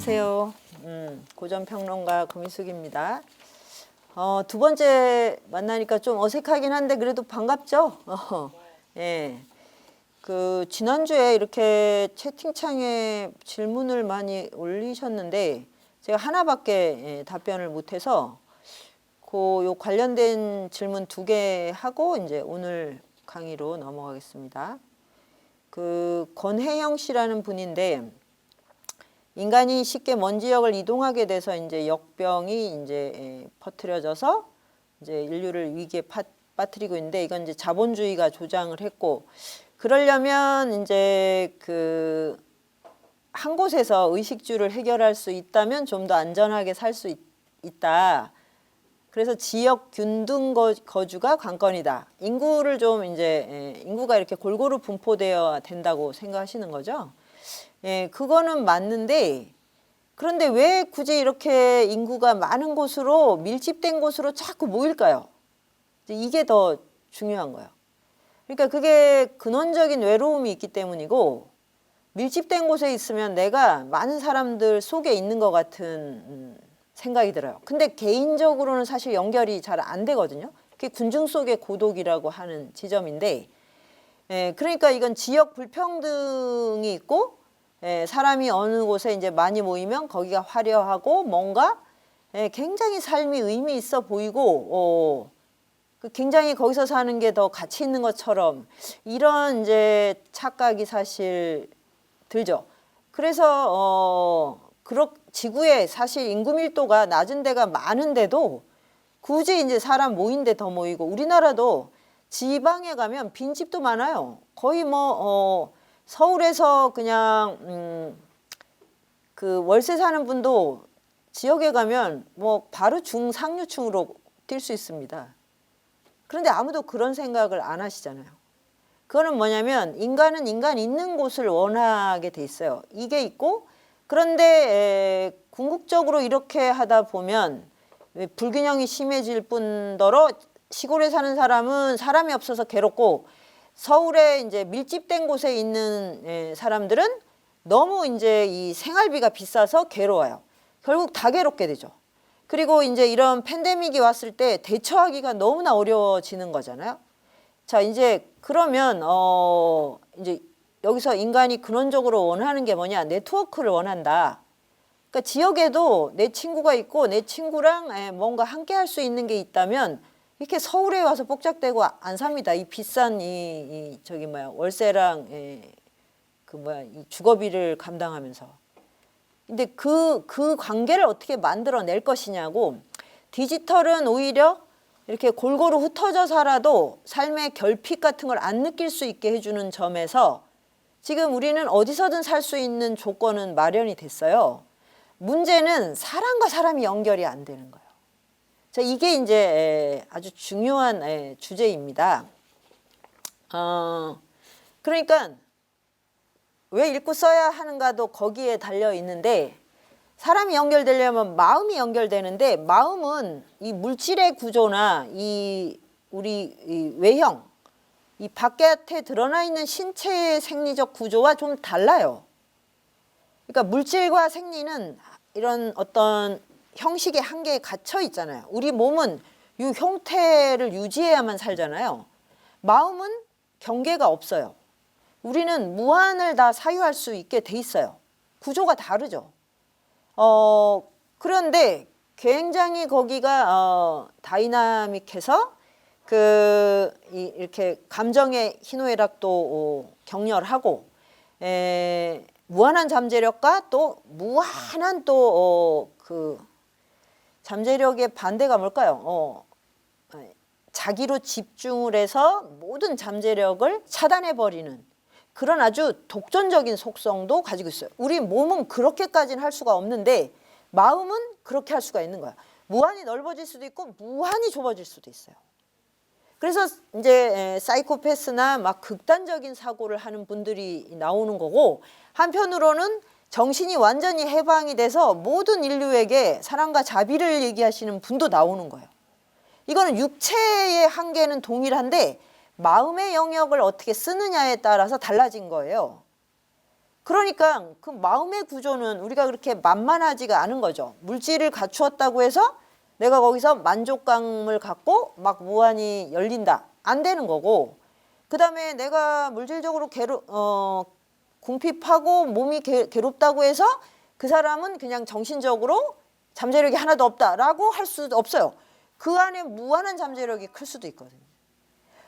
안녕하세요. 고전평론가 금희숙입니다. 두 번째 만나니까 좀 어색하긴 한데 그래도 반갑죠? 예. 지난주에 이렇게 채팅창에 질문을 많이 올리셨는데 제가 하나밖에 답변을 못해서 요 관련된 질문 2개 하고 이제 오늘 강의로 넘어가겠습니다. 권혜영 씨라는 분인데 인간이 쉽게 먼 지역을 이동하게 돼서 이제 역병이 이제 퍼뜨려져서 이제 인류를 위기에 빠뜨리고 있는데 이건 이제 자본주의가 조장을 했고 그러려면 이제 한 곳에서 의식주를 해결할 수 있다면 좀 더 안전하게 살 수 있다. 그래서 지역 균등 거주가 관건이다. 인구를 좀 이제 인구가 이렇게 골고루 분포되어야 된다고 생각하시는 거죠. 예, 그거는 맞는데 그런데 왜 굳이 이렇게 인구가 많은 곳으로 밀집된 곳으로 자꾸 모일까요? 이게 더 중요한 거예요. 그러니까 그게 근원적인 외로움이 있기 때문이고 밀집된 곳에 있으면 내가 많은 사람들 속에 있는 것 같은 생각이 들어요. 근데 개인적으로는 사실 연결이 잘 안 되거든요. 그게 군중 속의 고독이라고 하는 지점인데 그러니까 이건 지역 불평등이 있고 사람이 어느 곳에 이제 많이 모이면 거기가 화려하고 뭔가 굉장히 삶이 의미 있어 보이고 굉장히 거기서 사는 게 더 가치 있는 것처럼 이런 이제 착각이 사실 들죠. 그래서 지구에 사실 인구 밀도가 낮은 데가 많은데도 굳이 이제 사람 모인 데 더 모이고 우리나라도 지방에 가면 빈집도 많아요. 거의 서울에서 그냥 월세 사는 분도 지역에 가면 바로 중상류층으로 뛸 수 있습니다. 그런데 아무도 그런 생각을 안 하시잖아요. 그거는 뭐냐면 인간은 인간 있는 곳을 원하게 돼 있어요. 이게 있고 그런데 궁극적으로 이렇게 하다 보면 불균형이 심해질 뿐더러 시골에 사는 사람은 사람이 없어서 괴롭고 서울에 이제 밀집된 곳에 있는 사람들은 너무 이제 이 생활비가 비싸서 괴로워요. 결국 다 괴롭게 되죠. 그리고 이제 이런 팬데믹이 왔을 때 대처하기가 너무나 어려워지는 거잖아요. 자, 이제 그러면 이제 여기서 인간이 근원적으로 원하는 게 뭐냐? 네트워크를 원한다. 그러니까 지역에도 내 친구가 있고 내 친구랑 뭔가 함께 할 수 있는 게 있다면 이렇게 서울에 와서 복작대고 안 삽니다. 이 비싼 월세랑 이 주거비를 감당하면서. 근데 그 관계를 어떻게 만들어낼 것이냐고. 디지털은 오히려 이렇게 골고루 흩어져 살아도 삶의 결핍 같은 걸 안 느낄 수 있게 해주는 점에서 지금 우리는 어디서든 살 수 있는 조건은 마련이 됐어요. 문제는 사람과 사람이 연결이 안 되는 거예요. 자, 이게 이제 아주 중요한 주제입니다. 그러니까 왜 읽고 써야 하는가도 거기에 달려 있는데 사람이 연결되려면 마음이 연결되는데 마음은 이 물질의 구조나 우리 외형, 이 바깥에 드러나 있는 신체의 생리적 구조와 좀 달라요. 그러니까 물질과 생리는 이런 어떤 형식의 한계에 갇혀 있잖아요. 우리 몸은 이 형태를 유지해야만 살잖아요. 마음은 경계가 없어요. 우리는 무한을 다 사유할 수 있게 돼 있어요. 구조가 다르죠. 그런데 굉장히 거기가 다이나믹해서 이렇게 감정의 희노애락도 격렬하고 무한한 잠재력과 또 무한한 잠재력의 반대가 뭘까요? 자기로 집중을 해서 모든 잠재력을 차단해버리는 그런 아주 독전적인 속성도 가지고 있어요. 우리 몸은 그렇게까지는 할 수가 없는데 마음은 그렇게 할 수가 있는 거야. 무한히 넓어질 수도 있고 무한히 좁아질 수도 있어요. 그래서 이제 사이코패스나 막 극단적인 사고를 하는 분들이 나오는 거고 한편으로는 정신이 완전히 해방이 돼서 모든 인류에게 사랑과 자비를 얘기하시는 분도 나오는 거예요. 이거는 육체의 한계는 동일한데 마음의 영역을 어떻게 쓰느냐에 따라서 달라진 거예요. 그러니까 그 마음의 구조는 우리가 그렇게 만만하지가 않은 거죠. 물질을 갖추었다고 해서 내가 거기서 만족감을 갖고 막 무한히 열린다. 안 되는 거고, 그 다음에 내가 물질적으로 궁핍하고 몸이 괴롭다고 해서 그 사람은 그냥 정신적으로 잠재력이 하나도 없다라고 할 수도 없어요. 그 안에 무한한 잠재력이 클 수도 있거든요.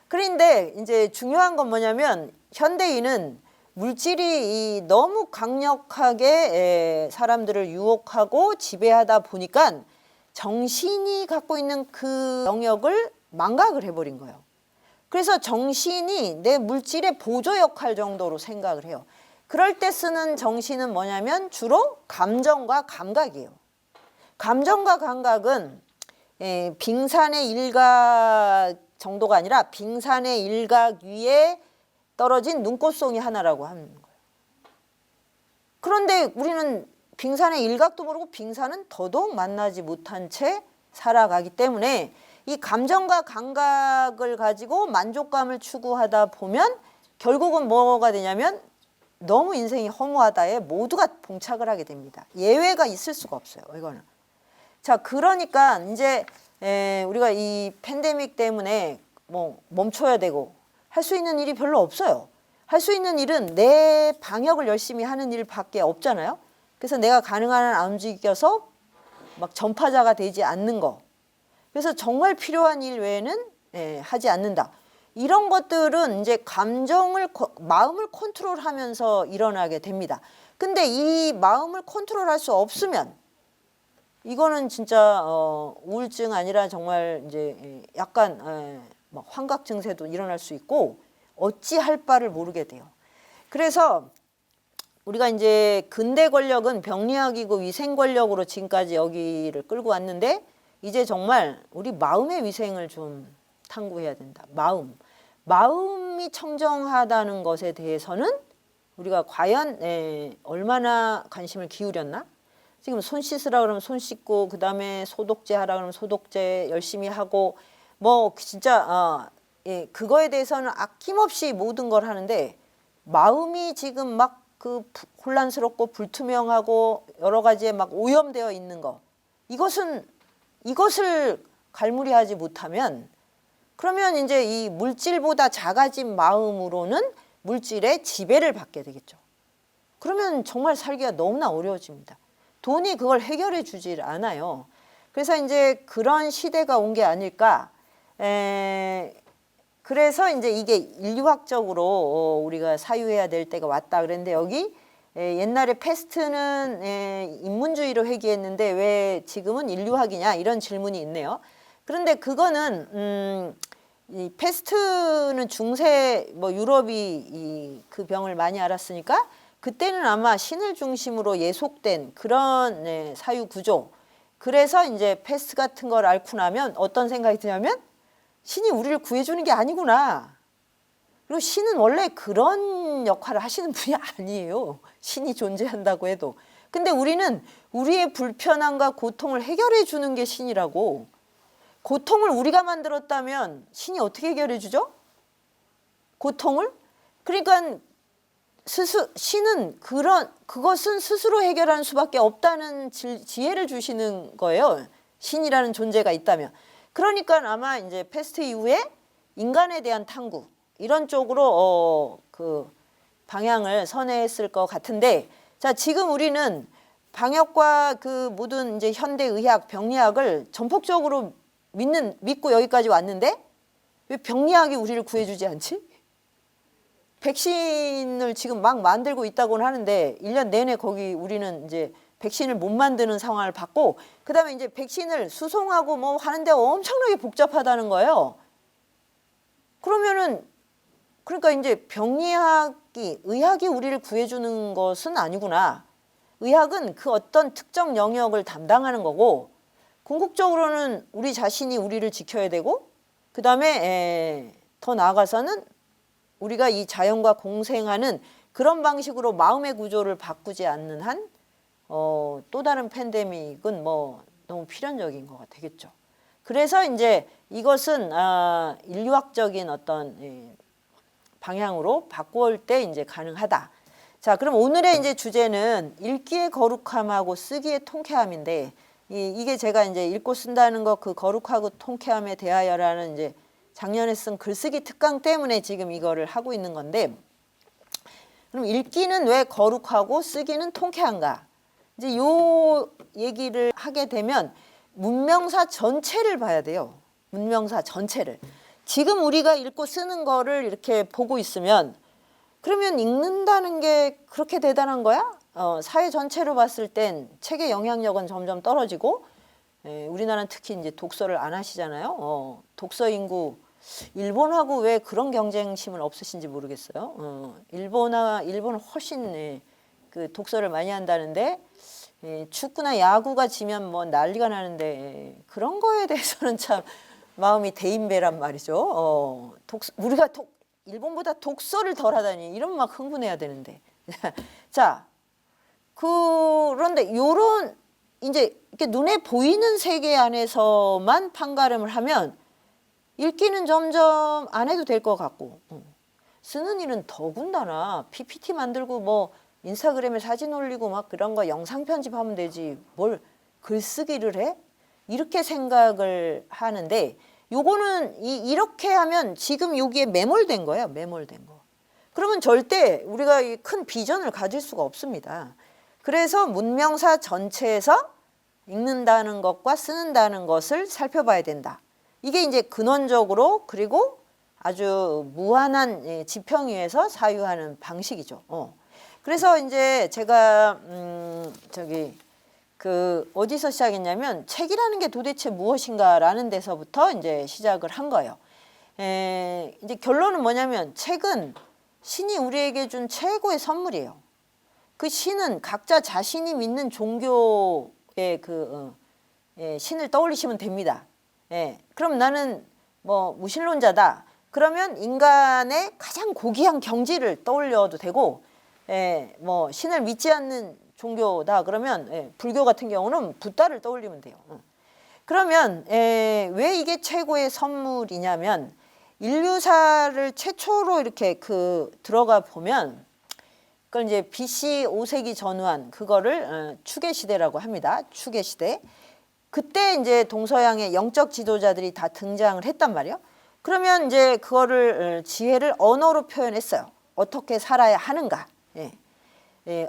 그런데 이제 중요한 건 뭐냐면 현대인은 물질이 너무 강력하게 사람들을 유혹하고 지배하다 보니까 정신이 갖고 있는 그 영역을 망각을 해버린 거예요. 그래서 정신이 내 물질의 보조 역할 정도로 생각을 해요. 그럴 때 쓰는 정신은 뭐냐면 주로 감정과 감각이에요. 감정과 감각은 빙산의 일각 정도가 아니라 빙산의 일각 위에 떨어진 눈꽃송이 하나라고 하는 거예요. 그런데 우리는 빙산의 일각도 모르고 빙산은 더더욱 만나지 못한 채 살아가기 때문에 이 감정과 감각을 가지고 만족감을 추구하다 보면 결국은 뭐가 되냐면 너무 인생이 허무하다에 모두가 봉착을 하게 됩니다. 예외가 있을 수가 없어요. 이거는. 자, 그러니까 이제 우리가 이 팬데믹 때문에 뭐 멈춰야 되고 할 수 있는 일이 별로 없어요. 할 수 있는 일은 내 방역을 열심히 하는 일밖에 없잖아요. 그래서 내가 가능한 한 안 움직여서 막 전파자가 되지 않는 거. 그래서 정말 필요한 일 외에는 하지 않는다. 이런 것들은 이제 마음을 컨트롤하면서 일어나게 됩니다. 근데 이 마음을 컨트롤할 수 없으면 이거는 진짜 우울증 아니라 정말 이제 약간 막 환각 증세도 일어날 수 있고 어찌할 바를 모르게 돼요. 그래서 우리가 이제 근대 권력은 병리학이고 위생 권력으로 지금까지 여기를 끌고 왔는데 이제 정말 우리 마음의 위생을 좀 탐구해야 된다. 마음이 청정하다는 것에 대해서는 우리가 과연 얼마나 관심을 기울였나? 지금 손 씻으라 그러면 손 씻고 그 다음에 소독제 하라 그러면 소독제 열심히 하고 뭐 진짜 그거에 대해서는 아낌없이 모든 걸 하는데 마음이 지금 막 그 혼란스럽고 불투명하고 여러 가지에 막 오염되어 있는 거 이것을 갈무리하지 못하면 그러면 이제 이 물질보다 작아진 마음으로는 물질의 지배를 받게 되겠죠. 그러면 정말 살기가 너무나 어려워집니다. 돈이 그걸 해결해 주질 않아요. 그래서 이제 그런 시대가 온 게 아닐까. 그래서 이제 이게 인류학적으로 우리가 사유해야 될 때가 왔다 그랬는데 여기 옛날에 패스트는 인문주의로 회귀했는데 왜 지금은 인류학이냐 이런 질문이 있네요. 그런데 그거는 이 패스트는 중세 뭐 유럽이 그 병을 많이 앓았으니까 그때는 아마 신을 중심으로 예속된 그런 사유 구조. 그래서 이제 패스트 같은 걸 앓고 나면 어떤 생각이 드냐면 신이 우리를 구해주는 게 아니구나. 그리고 신은 원래 그런 역할을 하시는 분이 아니에요. 신이 존재한다고 해도. 근데 우리는 우리의 불편함과 고통을 해결해 주는 게 신이라고. 고통을 우리가 만들었다면 신이 어떻게 해결해 주죠? 고통을? 그러니까 신은 그것은 스스로 해결하는 수밖에 없다는 지혜를 주시는 거예요. 신이라는 존재가 있다면. 그러니까 아마 이제 패스트 이후에 인간에 대한 탐구 이런 쪽으로 그 방향을 선회했을 것 같은데, 자 지금 우리는 방역과 그 모든 이제 현대 의학, 병리학을 전폭적으로 믿고 여기까지 왔는데 왜 병리학이 우리를 구해주지 않지? 백신을 지금 막 만들고 있다고는 하는데 1년 내내 거기 우리는 이제 백신을 못 만드는 상황을 받고 그다음에 이제 백신을 수송하고 뭐 하는데 엄청나게 복잡하다는 거예요. 그러면은 그러니까 이제 의학이 우리를 구해주는 것은 아니구나. 의학은 그 어떤 특정 영역을 담당하는 거고 궁극적으로는 우리 자신이 우리를 지켜야 되고 그다음에 더 나아가서는 우리가 이 자연과 공생하는 그런 방식으로 마음의 구조를 바꾸지 않는 한 또 다른 팬데믹은 뭐 너무 필연적인 것 같겠죠. 그래서 이제 이것은 인류학적인 어떤 방향으로 바꿀 때 이제 가능하다. 자, 그럼 오늘의 이제 주제는 읽기의 거룩함하고 쓰기의 통쾌함인데, 이게 제가 이제 읽고 쓴다는 것, 그 거룩하고 통쾌함에 대하여라는 이제 작년에 쓴 글쓰기 특강 때문에 지금 이거를 하고 있는 건데, 그럼 읽기는 왜 거룩하고 쓰기는 통쾌한가? 이제 요 얘기를 하게 되면 문명사 전체를 봐야 돼요. 문명사 전체를. 지금 우리가 읽고 쓰는 거를 이렇게 보고 있으면, 그러면 읽는다는 게 그렇게 대단한 거야? 사회 전체로 봤을 땐 책의 영향력은 점점 떨어지고, 우리나라는 특히 이제 독서를 안 하시잖아요. 독서 인구, 일본하고 왜 그런 경쟁심은 없으신지 모르겠어요. 일본은 훨씬 그 독서를 많이 한다는데, 축구나 야구가 지면 뭐 난리가 나는데, 그런 거에 대해서는 참 마음이 대인배란 말이죠. 우리가 일본보다 독서를 덜 하다니, 이러면 막 흥분해야 되는데. 자, 그런데 요런 이제 이렇게 눈에 보이는 세계 안에서만 판가름을 하면 읽기는 점점 안 해도 될 것 같고, 쓰는 일은 더군다나 PPT 만들고 뭐 인스타그램에 사진 올리고 막 그런 거 영상 편집하면 되지 뭘 글쓰기를 해? 이렇게 생각을 하는데, 요거는 이렇게 하면 지금 여기에 매몰된 거예요. 매몰된 거. 그러면 절대 우리가 이 큰 비전을 가질 수가 없습니다. 그래서 문명사 전체에서 읽는다는 것과 쓰는다는 것을 살펴봐야 된다. 이게 이제 근원적으로, 그리고 아주 무한한 지평위에서 사유하는 방식이죠. 그래서 이제 제가 어디서 시작했냐면, 책이라는 게 도대체 무엇인가라는 데서부터 이제 시작을 한 거예요. 이제 결론은 뭐냐면, 책은 신이 우리에게 준 최고의 선물이에요. 그 신은 각자 자신이 믿는 종교의 신을 떠올리시면 됩니다. 그럼 나는 뭐 무신론자다. 그러면 인간의 가장 고귀한 경지를 떠올려도 되고, 뭐 신을 믿지 않는 종교다 그러면 불교 같은 경우는 붓다를 떠올리면 돼요. 그러면 왜 이게 최고의 선물이냐면, 인류사를 최초로 이렇게 들어가 보면, 그걸 이제 BC 5세기 전후한 그거를 추계 시대라고 합니다. 추계 시대. 그때 이제 동서양의 영적 지도자들이 다 등장을 했단 말이에요. 그러면 이제 그거를 지혜를 언어로 표현했어요. 어떻게 살아야 하는가?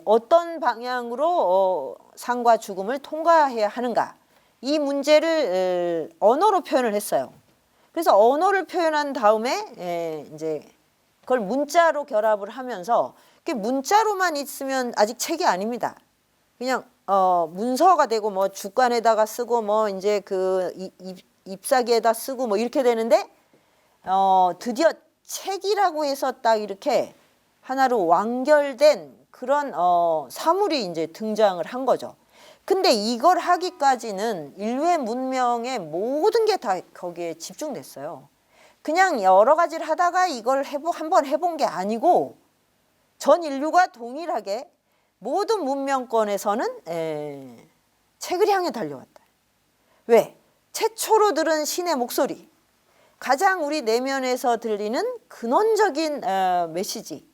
어떤 방향으로 삶과 죽음을 통과해야 하는가? 이 문제를 언어로 표현을 했어요. 그래서 언어를 표현한 다음에 이제 그걸 문자로 결합을 하면서, 문자로만 있으면 아직 책이 아닙니다. 그냥 문서가 되고 뭐 주간에다가 쓰고 뭐 이제 잎사귀에다 쓰고 뭐 이렇게 되는데, 드디어 책이라고 해서 딱 이렇게 하나로 완결된 그런 사물이 이제 등장을 한 거죠. 근데 이걸 하기까지는 인류의 문명의 모든 게 다 거기에 집중됐어요. 그냥 여러 가지를 하다가 이걸 한번 해본 게 아니고, 전 인류가 동일하게 모든 문명권에서는 책을 향해 달려왔다. 왜? 최초로 들은 신의 목소리, 가장 우리 내면에서 들리는 근원적인 메시지,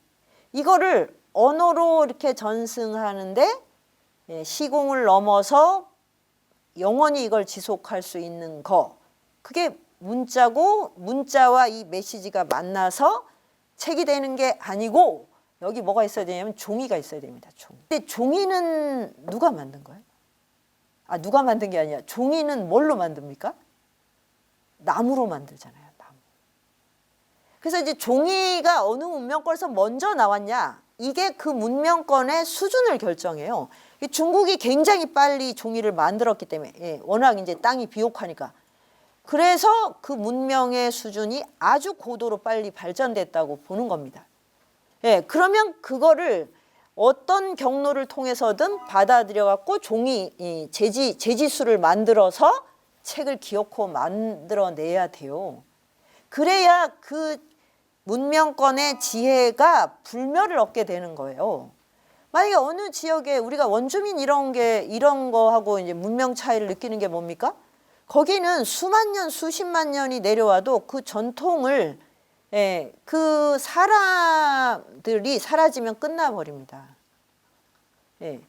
이거를 언어로 이렇게 전승하는데 시공을 넘어서 영원히 이걸 지속할 수 있는 거, 그게 문자고, 문자와 이 메시지가 만나서 책이 되는 게 아니고, 여기 뭐가 있어야 되냐면 종이가 있어야 됩니다. 종이. 근데 종이는 누가 만든 거예요? 누가 만든 게 아니라, 종이는 뭘로 만듭니까? 나무로 만들잖아요. 나무. 그래서 이제 종이가 어느 문명권에서 먼저 나왔냐, 이게 그 문명권의 수준을 결정해요. 중국이 굉장히 빨리 종이를 만들었기 때문에, 워낙 이제 땅이 비옥하니까. 그래서 그 문명의 수준이 아주 고도로 빨리 발전됐다고 보는 겁니다. 그러면 그거를 어떤 경로를 통해서든 받아들여 갖고 종이 제지수를 만들어서 책을 기어코 만들어내야 돼요. 그래야 그 문명권의 지혜가 불멸을 얻게 되는 거예요. 만약에 어느 지역에 우리가 원주민 이런 거하고 이제 문명 차이를 느끼는 게 뭡니까? 거기는 수만 년, 수십만 년이 내려와도 그 전통을 예, 그 사람들이 사라지면 끝나버립니다. 예,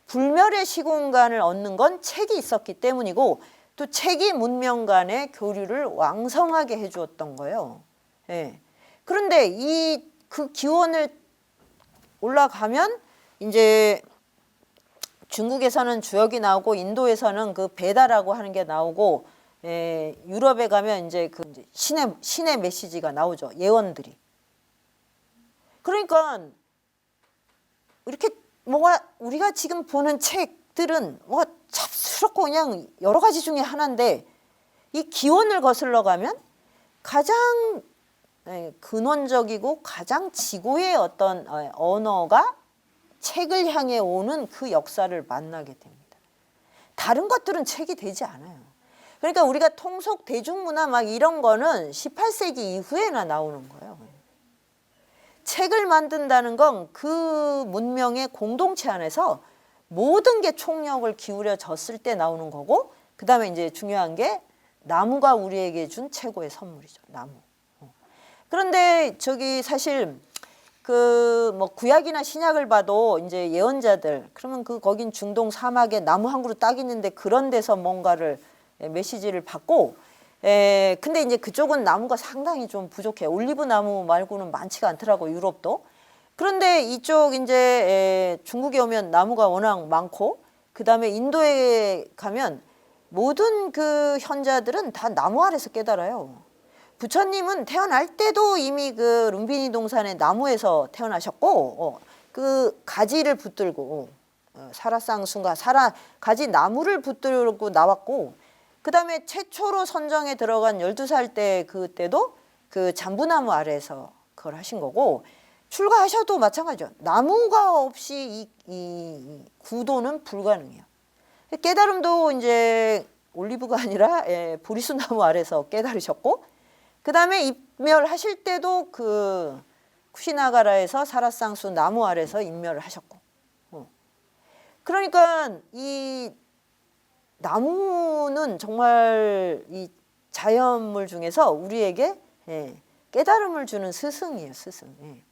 불멸의 시공간을 얻는 건 책이 있었기 때문이고 또 책이 문명 간의 교류를 왕성하게 해주었던 거예요. 예. 그런데 이 그 기원을 올라가면 이제 중국에서는 주역이 나오고 인도에서는 그 베다라고 하는 게 나오고 유럽에 가면 이제 그 신의 메시지가 나오죠. 예언들이. 그러니까 이렇게 뭐가 우리가 지금 보는 책들은 뭐 잡스럽고 그냥 여러 가지 중에 하나인데 이 기원을 거슬러 가면 가장 근원적이고 가장 지고의 어떤 언어가 책을 향해 오는 그 역사를 만나게 됩니다. 다른 것들은 책이 되지 않아요. 그러니까 우리가 통속 대중문화 막 이런 거는 18세기 이후에나 나오는 거예요. 책을 만든다는 건 그 문명의 공동체 안에서 모든 게 총력을 기울여졌을 때 나오는 거고, 그 다음에 이제 중요한 게 나무가 우리에게 준 최고의 선물이죠. 나무. 그런데 저기 사실 그 뭐 구약이나 신약을 봐도 이제 예언자들 그러면 그 거긴 중동 사막에 나무 한 그루 딱 있는데 그런 데서 뭔가를 메시지를 받고 근데 이제 그쪽은 나무가 상당히 좀 부족해. 올리브 나무 말고는 많지가 않더라고 유럽도. 그런데 이쪽 이제 중국에 오면 나무가 워낙 많고 그 다음에 인도에 가면 모든 그 현자들은 다 나무 아래서 깨달아요. 부처님은 태어날 때도 이미 그 룸비니 동산의 나무에서 태어나셨고 그 가지를 붙들고 사라쌍순가 가지 나무를 붙들고 나왔고 그 다음에 최초로 선정에 들어간 12살 때 그때도 그 잠부나무 아래에서 그걸 하신 거고 출가하셔도 마찬가지죠. 나무가 없이 이 구도는 불가능해요. 깨달음도 이제 올리브가 아니라 보리수나무 아래서 깨달으셨고 그 다음에 입멸하실 때도 그 쿠시나가라에서 사라쌍수 나무 아래서 입멸을 하셨고 그러니까 이 나무는 정말 이 자연물 중에서 우리에게 깨달음을 주는 스승이에요. 스승.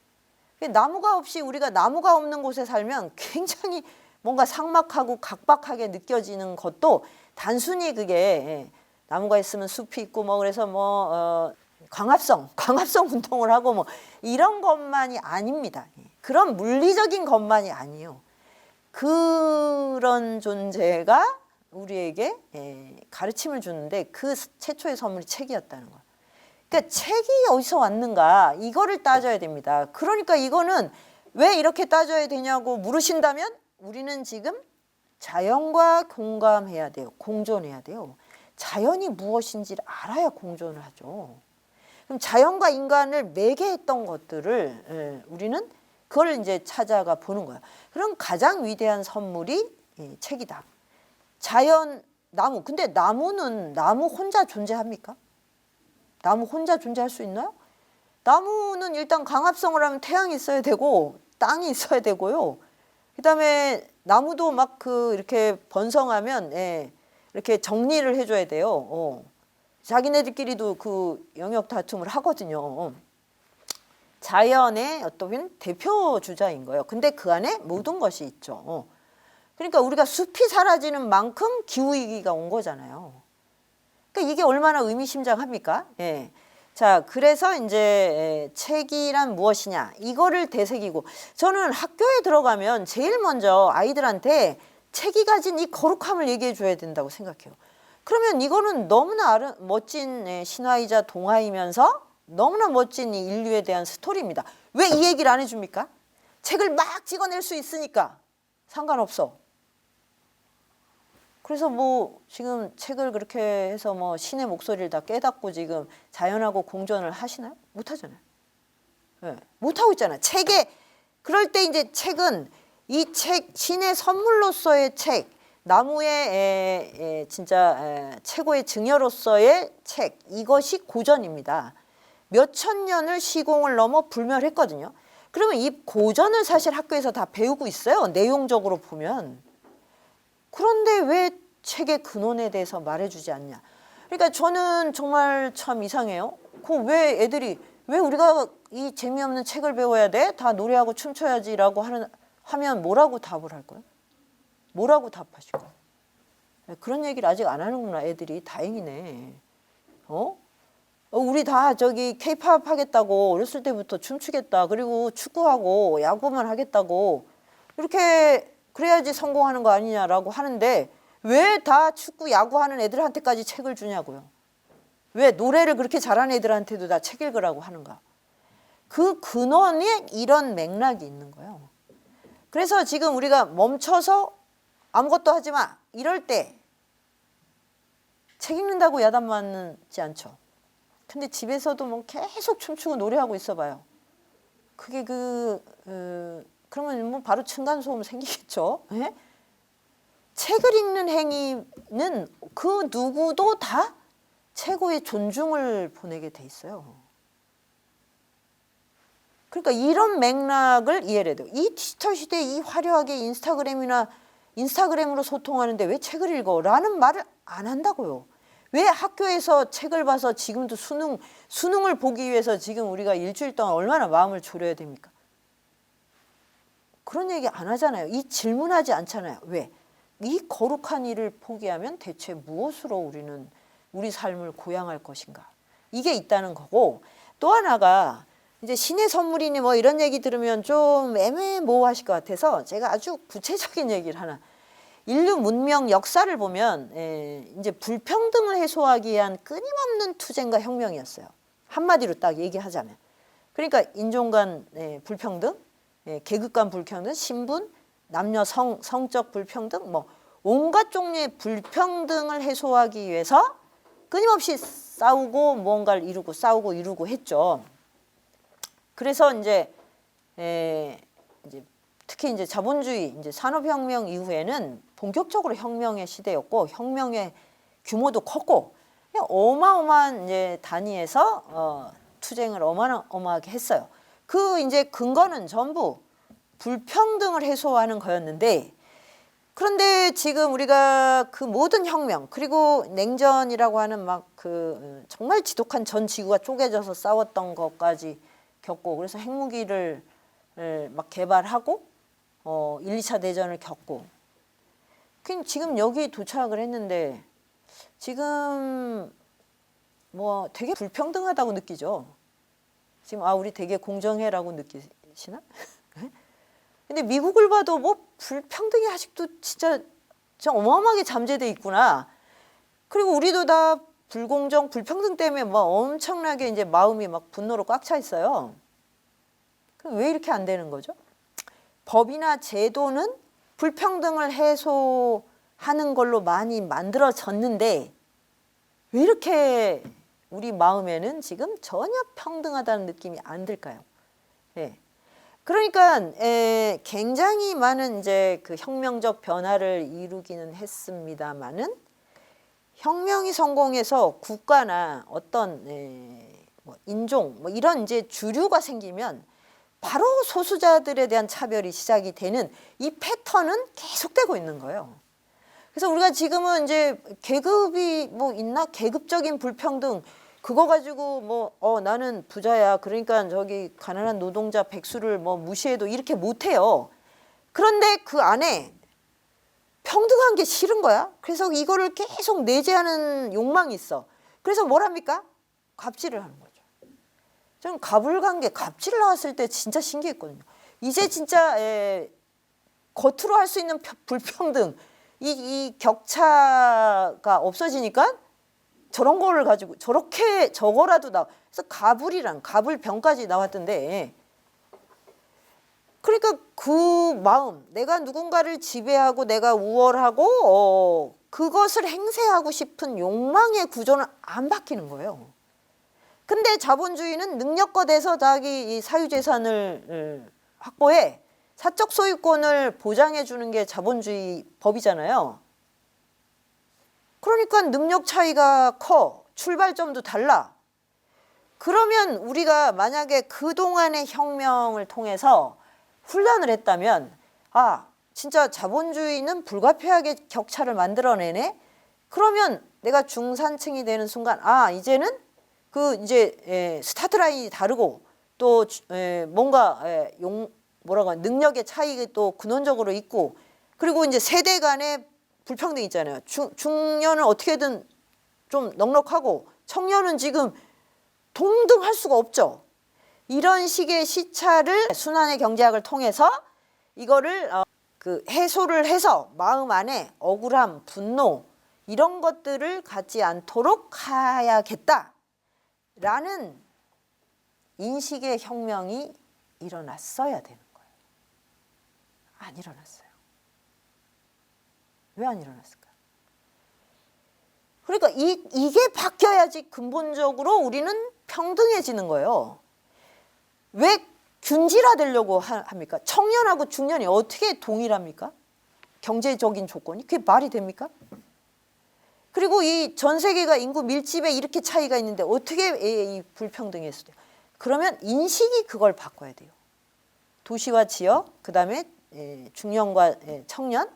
나무가 없이 우리가 나무가 없는 곳에 살면 굉장히 뭔가 삭막하고 각박하게 느껴지는 것도 단순히 그게 나무가 있으면 숲이 있고 뭐 그래서 뭐 광합성 운동을 하고 뭐 이런 것만이 아닙니다. 그런 물리적인 것만이 아니에요. 그런 존재가 우리에게 가르침을 주는데 그 최초의 선물이 책이었다는 거예요. 그러니까 책이 어디서 왔는가 이거를 따져야 됩니다. 그러니까 이거는 왜 이렇게 따져야 되냐고 물으신다면 우리는 지금 자연과 공감해야 돼요. 공존해야 돼요. 자연이 무엇인지를 알아야 공존을 하죠. 그럼 자연과 인간을 매개했던 것들을 우리는 그걸 이제 찾아가 보는 거야. 그럼 가장 위대한 선물이 책이다. 자연, 나무. 근데 나무는 나무 혼자 존재합니까? 나무 혼자 존재할 수 있나요? 나무는 일단 강합성을 하면 태양이 있어야 되고 땅이 있어야 되고요. 그다음에 나무도 막 그 이렇게 번성하면 이렇게 정리를 해줘야 돼요. 자기네들끼리도 그 영역 다툼을 하거든요. 자연의 어떤 대표 주자인 거예요. 근데 그 안에 모든 것이 있죠. 그러니까 우리가 숲이 사라지는 만큼 기후위기가 온 거잖아요. 그러니까 이게 얼마나 의미심장합니까? 자, 그래서 이제 책이란 무엇이냐 이거를 되새기고 저는 학교에 들어가면 제일 먼저 아이들한테 책이 가진 이 거룩함을 얘기해 줘야 된다고 생각해요. 그러면 이거는 너무나 멋진 신화이자 동화이면서 너무나 멋진 이 인류에 대한 스토리입니다. 왜 이 얘기를 안 해줍니까? 책을 막 찍어낼 수 있으니까 상관없어. 그래서 뭐 지금 책을 그렇게 해서 뭐 신의 목소리를 다 깨닫고 지금 자연하고 공존을 하시나요? 못하잖아요. 못하고 있잖아요. 책에 그럴 때 이제 책은 이 책 신의 선물로서의 책 나무의 진짜 최고의 증여로서의 책 이것이 고전입니다. 몇천 년을 시공을 넘어 불멸했거든요. 그러면 이 고전을 사실 학교에서 다 배우고 있어요. 내용적으로 보면. 그런데 왜 책의 근원에 대해서 말해주지 않냐. 그러니까 저는 정말 참 이상해요. 그 왜 애들이 왜 우리가 이 재미없는 책을 배워야 돼? 다 노래하고 춤춰야지라고 하면 뭐라고 답을 할 거예요? 뭐라고 답하실 거예요? 그런 얘기를 아직 안 하는구나 애들이. 다행이네. 우리 다 저기 케이팝 하겠다고 어렸을 때부터 춤추겠다. 그리고 축구하고 야구만 하겠다고 이렇게 그래야지 성공하는 거 아니냐라고 하는데 왜 다 축구 야구 하는 애들한테까지 책을 주냐고요. 왜 노래를 그렇게 잘하는 애들한테도 다 책 읽으라고 하는가. 그 근원에 이런 맥락이 있는 거예요. 그래서 지금 우리가 멈춰서 아무것도 하지 마 이럴 때 책 읽는다고 야단 맞지 않죠. 근데 집에서도 뭐 계속 춤추고 노래하고 있어봐요. 그게 그러면 뭐 바로 층간소음 생기겠죠. 예? 책을 읽는 행위는 그 누구도 다 최고의 존중을 보내게 돼 있어요. 그러니까 이런 맥락을 이해를 해야 돼요. 이 디지털 시대에 이 화려하게 인스타그램으로 소통하는데 왜 책을 읽어? 라는 말을 안 한다고요. 왜 학교에서 책을 봐서 지금도 수능을 보기 위해서 지금 우리가 일주일 동안 얼마나 마음을 졸여야 됩니까? 그런 얘기 안 하잖아요. 이 질문하지 않잖아요. 왜? 이 거룩한 일을 포기하면 대체 무엇으로 우리는 우리 삶을 고양할 것인가? 이게 있다는 거고, 또 하나가 이제 신의 선물이니 뭐 이런 얘기 들으면 좀 애매모호하실 것 같아서 제가 아주 구체적인 얘기를 하나. 인류 문명 역사를 보면 이제 불평등을 해소하기 위한 끊임없는 투쟁과 혁명이었어요. 한마디로 딱 얘기하자면. 그러니까 인종 간 불평등, 계급 간 불평등, 신분, 남녀 성적 불평등, 뭐 온갖 종류의 불평등을 해소하기 위해서 끊임없이 싸우고 뭔가를 이루고 싸우고 이루고 했죠. 그래서 이제 특히 이제 자본주의 이제 산업혁명 이후에는 본격적으로 혁명의 시대였고 혁명의 규모도 컸고 어마어마한 이제 단위에서 투쟁을 어마어마하게 했어요. 그 이제 근거는 전부 불평등을 해소하는 거였는데 그런데 지금 우리가 그 모든 혁명 그리고 냉전이라고 하는 막 그 정말 지독한 전 지구가 쪼개져서 싸웠던 것까지 겪고 그래서 핵무기를 막 개발하고 1, 2차 대전을 겪고 지금 여기 도착을 했는데 지금 뭐 되게 불평등하다고 느끼죠. 지금 우리 되게 공정해라고 느끼시나? 근데 미국을 봐도 뭐 불평등이 아직도 진짜 어마어마하게 잠재돼 있구나. 그리고 우리도 다 불공정, 불평등 때문에 뭐 엄청나게 이제 마음이 막 분노로 꽉 차 있어요. 그럼 왜 이렇게 안 되는 거죠? 법이나 제도는 불평등을 해소하는 걸로 많이 만들어졌는데 왜 이렇게 우리 마음에는 지금 전혀 평등하다는 느낌이 안 들까요? 네. 그러니까 굉장히 많은 이제 그 혁명적 변화를 이루기는 했습니다만은 혁명이 성공해서 국가나 어떤 뭐 인종 뭐 이런 이제 주류가 생기면 바로 소수자들에 대한 차별이 시작이 되는 이 패턴은 계속되고 있는 거예요. 그래서 우리가 지금은 이제 계급이 뭐 있나? 계급적인 불평등 그거 가지고 뭐 나는 부자야. 그러니까 저기 가난한 노동자 백수를 뭐 무시해도 이렇게 못 해요. 그런데 그 안에 평등한 게 싫은 거야. 그래서 이거를 계속 내재하는 욕망이 있어. 그래서 뭘 합니까? 갑질을 하는 거죠. 저는 가불관계, 갑질 나왔을 때 진짜 신기했거든요. 이제 진짜 겉으로 할 수 있는 불평등, 이 격차가 없어지니까 저런 거를 가지고 저렇게 저거라도 그래서 가불병까지 나왔던데 그러니까 그 마음, 내가 누군가를 지배하고 내가 우월하고 그것을 행세하고 싶은 욕망의 구조는 안 바뀌는 거예요. 근데 자본주의는 능력거대에서 자기 이 사유재산을 확보해 사적 소유권을 보장해 주는 게 자본주의 법이잖아요. 그러니까 능력 차이가 커. 출발점도 달라. 그러면 우리가 만약에 그동안의 혁명을 통해서 훈련을 했다면 진짜 자본주의는 불가피하게 격차를 만들어내네. 그러면 내가 중산층이 되는 순간 이제는 그 이제 스타트 라인이 다르고 또 뭔가 뭐라고 하나 능력의 차이가 또 근원적으로 있고 그리고 이제 세대 간의 불평등 있잖아요. 중년은 어떻게든 좀 넉넉하고 청년은 지금 동등할 수가 없죠. 이런 식의 시차를 순환의 경제학을 통해서 이거를 그 해소를 해서 마음 안에 억울함, 분노 이런 것들을 갖지 않도록 해야겠다라는 인식의 혁명이 일어났어야 되는 거예요. 안 일어났어요. 왜 안 일어났을까요? 그러니까 이게 바뀌어야지 근본적으로 우리는 평등해지는 거예요. 왜 균질화되려고 합니까? 청년하고 중년이 어떻게 동일합니까? 경제적인 조건이? 그게 말이 됩니까? 그리고 이 전 세계가 인구 밀집에 이렇게 차이가 있는데 어떻게 이 불평등이 있어요? 그러면 인식이 그걸 바꿔야 돼요. 도시와 지역, 그 다음에 중년과 청년,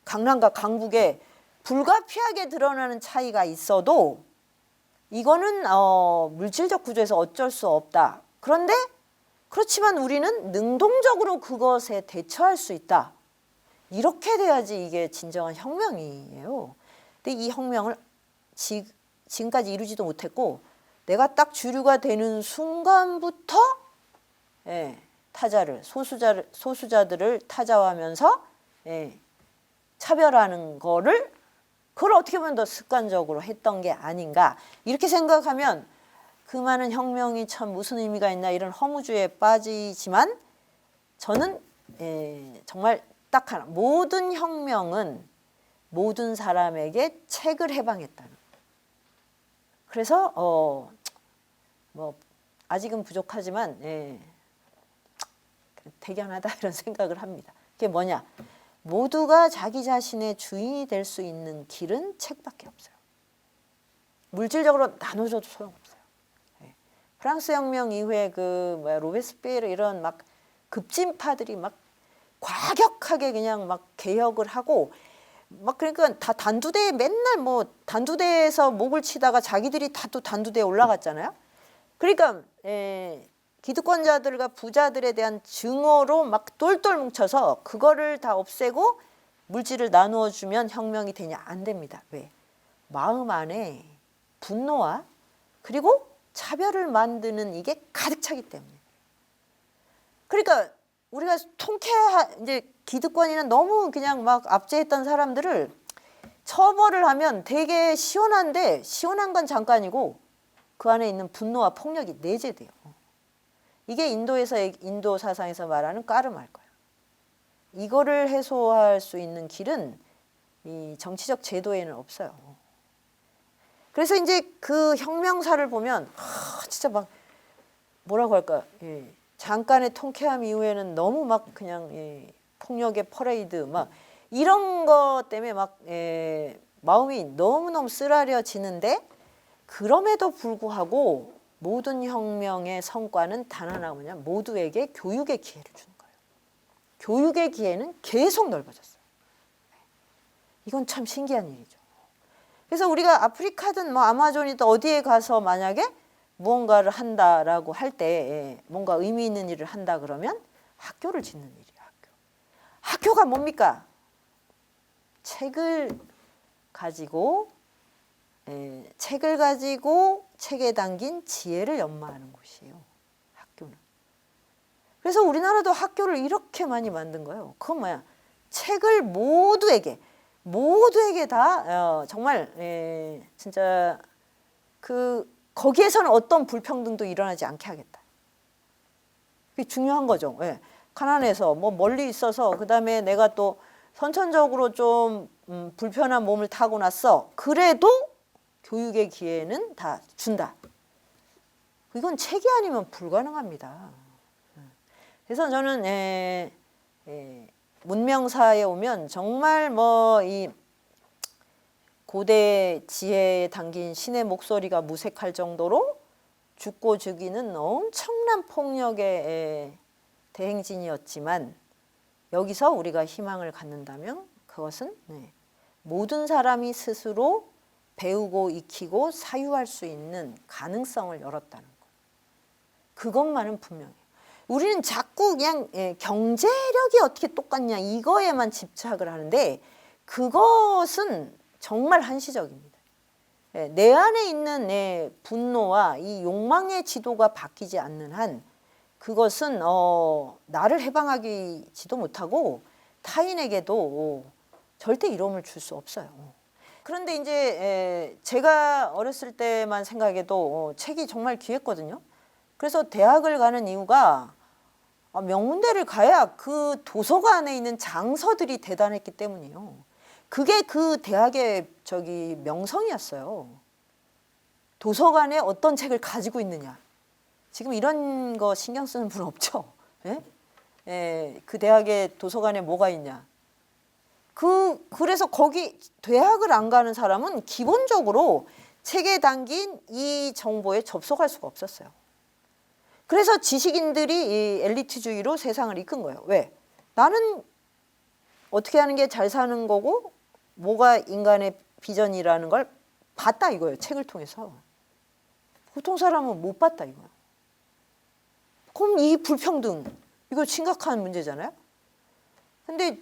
강남과 강북에 불가피하게 드러나는 차이가 있어도 이거는 물질적 구조에서 어쩔 수 없다. 그런데 그렇지만 우리는 능동적으로 그것에 대처할 수 있다. 이렇게 돼야지 이게 진정한 혁명이에요. 근데 이 혁명을 지금까지 이루지도 못했고 내가 딱 주류가 되는 순간부터 타자를 소수자들을 타자화하면서 차별하는 거를 그걸 어떻게 보면 더 습관적으로 했던 게 아닌가 이렇게 생각하면 그 많은 혁명이 참 무슨 의미가 있나 이런 허무주의에 빠지지만 저는 정말 딱 하나 모든 혁명은 모든 사람에게 책을 해방했다는 그래서 뭐 아직은 부족하지만 대견하다 이런 생각을 합니다. 그게 뭐냐? 모두가 자기 자신의 주인이 될 수 있는 길은 책밖에 없어요. 물질적으로 나눠줘도 소용없어요. 프랑스 혁명 이후에 그 로베스피에르 이런 막 급진파들이 막 과격하게 그냥 막 개혁을 하고 막 그러니까 다 단두대에 맨날 뭐 단두대에서 목을 치다가 자기들이 다 또 단두대에 올라갔잖아요. 그러니까 기득권자들과 부자들에 대한 증오로 막 똘똘 뭉쳐서 그거를 다 없애고 물질을 나누어 주면 혁명이 되냐? 안 됩니다. 왜? 마음 안에 분노와 그리고 차별을 만드는 이게 가득 차기 때문에. 그러니까 우리가 이제 기득권이나 너무 그냥 막 압제했던 사람들을 처벌을 하면 되게 시원한데 시원한 건 잠깐이고 그 안에 있는 분노와 폭력이 내재돼요. 이게 인도 사상에서 말하는 까르마일 거예요. 이거를 해소할 수 있는 길은 이 정치적 제도에는 없어요. 그래서 이제 그 혁명사를 보면 진짜 막 뭐라고 할까? 잠깐의 통쾌함 이후에는 너무 막 그냥 폭력의 퍼레이드 막 이런 것 때문에 막 마음이 너무너무 쓰라려지는데 그럼에도 불구하고 모든 혁명의 성과는 단 하나 뭐냐? 모두에게 교육의 기회를 주는 거예요. 교육의 기회는 계속 넓어졌어요. 이건 참 신기한 일이죠. 그래서 우리가 아프리카든 뭐 아마존이든 어디에 가서 만약에 무언가를 한다라고 할 때 뭔가 의미 있는 일을 한다 그러면 학교를 짓는 일이에요. 학교가 뭡니까? 책을 가지고 책에 담긴 지혜를 연마하는 곳이에요. 학교는. 그래서 우리나라도 학교를 이렇게 많이 만든 거예요. 그건 뭐야? 책을 모두에게 다 정말 진짜 거기에서는 어떤 불평등도 일어나지 않게 하겠다. 그게 중요한 거죠. 가난해서 뭐 멀리 있어서 그다음에 내가 또 선천적으로 좀 불편한 몸을 타고났어. 그래도 교육의 기회는 다 준다. 이건 책이 아니면 불가능합니다. 그래서 저는 문명사에 오면 정말 뭐 이 고대 지혜에 담긴 신의 목소리가 무색할 정도로 죽고 죽이는 엄청난 폭력의 대행진이었지만 여기서 우리가 희망을 갖는다면 그것은 모든 사람이 스스로 배우고 익히고 사유할 수 있는 가능성을 열었다는 거. 그것만은 분명해요. 우리는 자꾸 그냥 경제력이 어떻게 똑같냐 이거에만 집착을 하는데 그것은 정말 한시적입니다. 내 안에 있는 내 분노와 이 욕망의 지도가 바뀌지 않는 한 그것은 나를 해방하기지도 못하고 타인에게도 절대 이로움을 줄 수 없어요. 그런데 이제 제가 어렸을 때만 생각해도 책이 정말 귀했거든요. 그래서 대학을 가는 이유가 명문대를 가야 그 도서관에 있는 장서들이 대단했기 때문이에요. 그게 그 대학의 명성이었어요. 도서관에 어떤 책을 가지고 있느냐. 지금 이런 거 신경 쓰는 분 없죠? 그 대학의 도서관에 뭐가 있냐. 그래서 거기 대학을 안 가는 사람은 기본적으로 책에 담긴 이 정보에 접속할 수가 없었어요. 그래서 지식인들이 이 엘리트주의로 세상을 이끈 거예요. 왜? 나는 어떻게 하는 게 잘 사는 거고 뭐가 인간의 비전이라는 걸 봤다 이거예요. 책을 통해서. 보통 사람은 못 봤다 이거예요. 그럼 이 불평등 이거 심각한 문제잖아요. 근데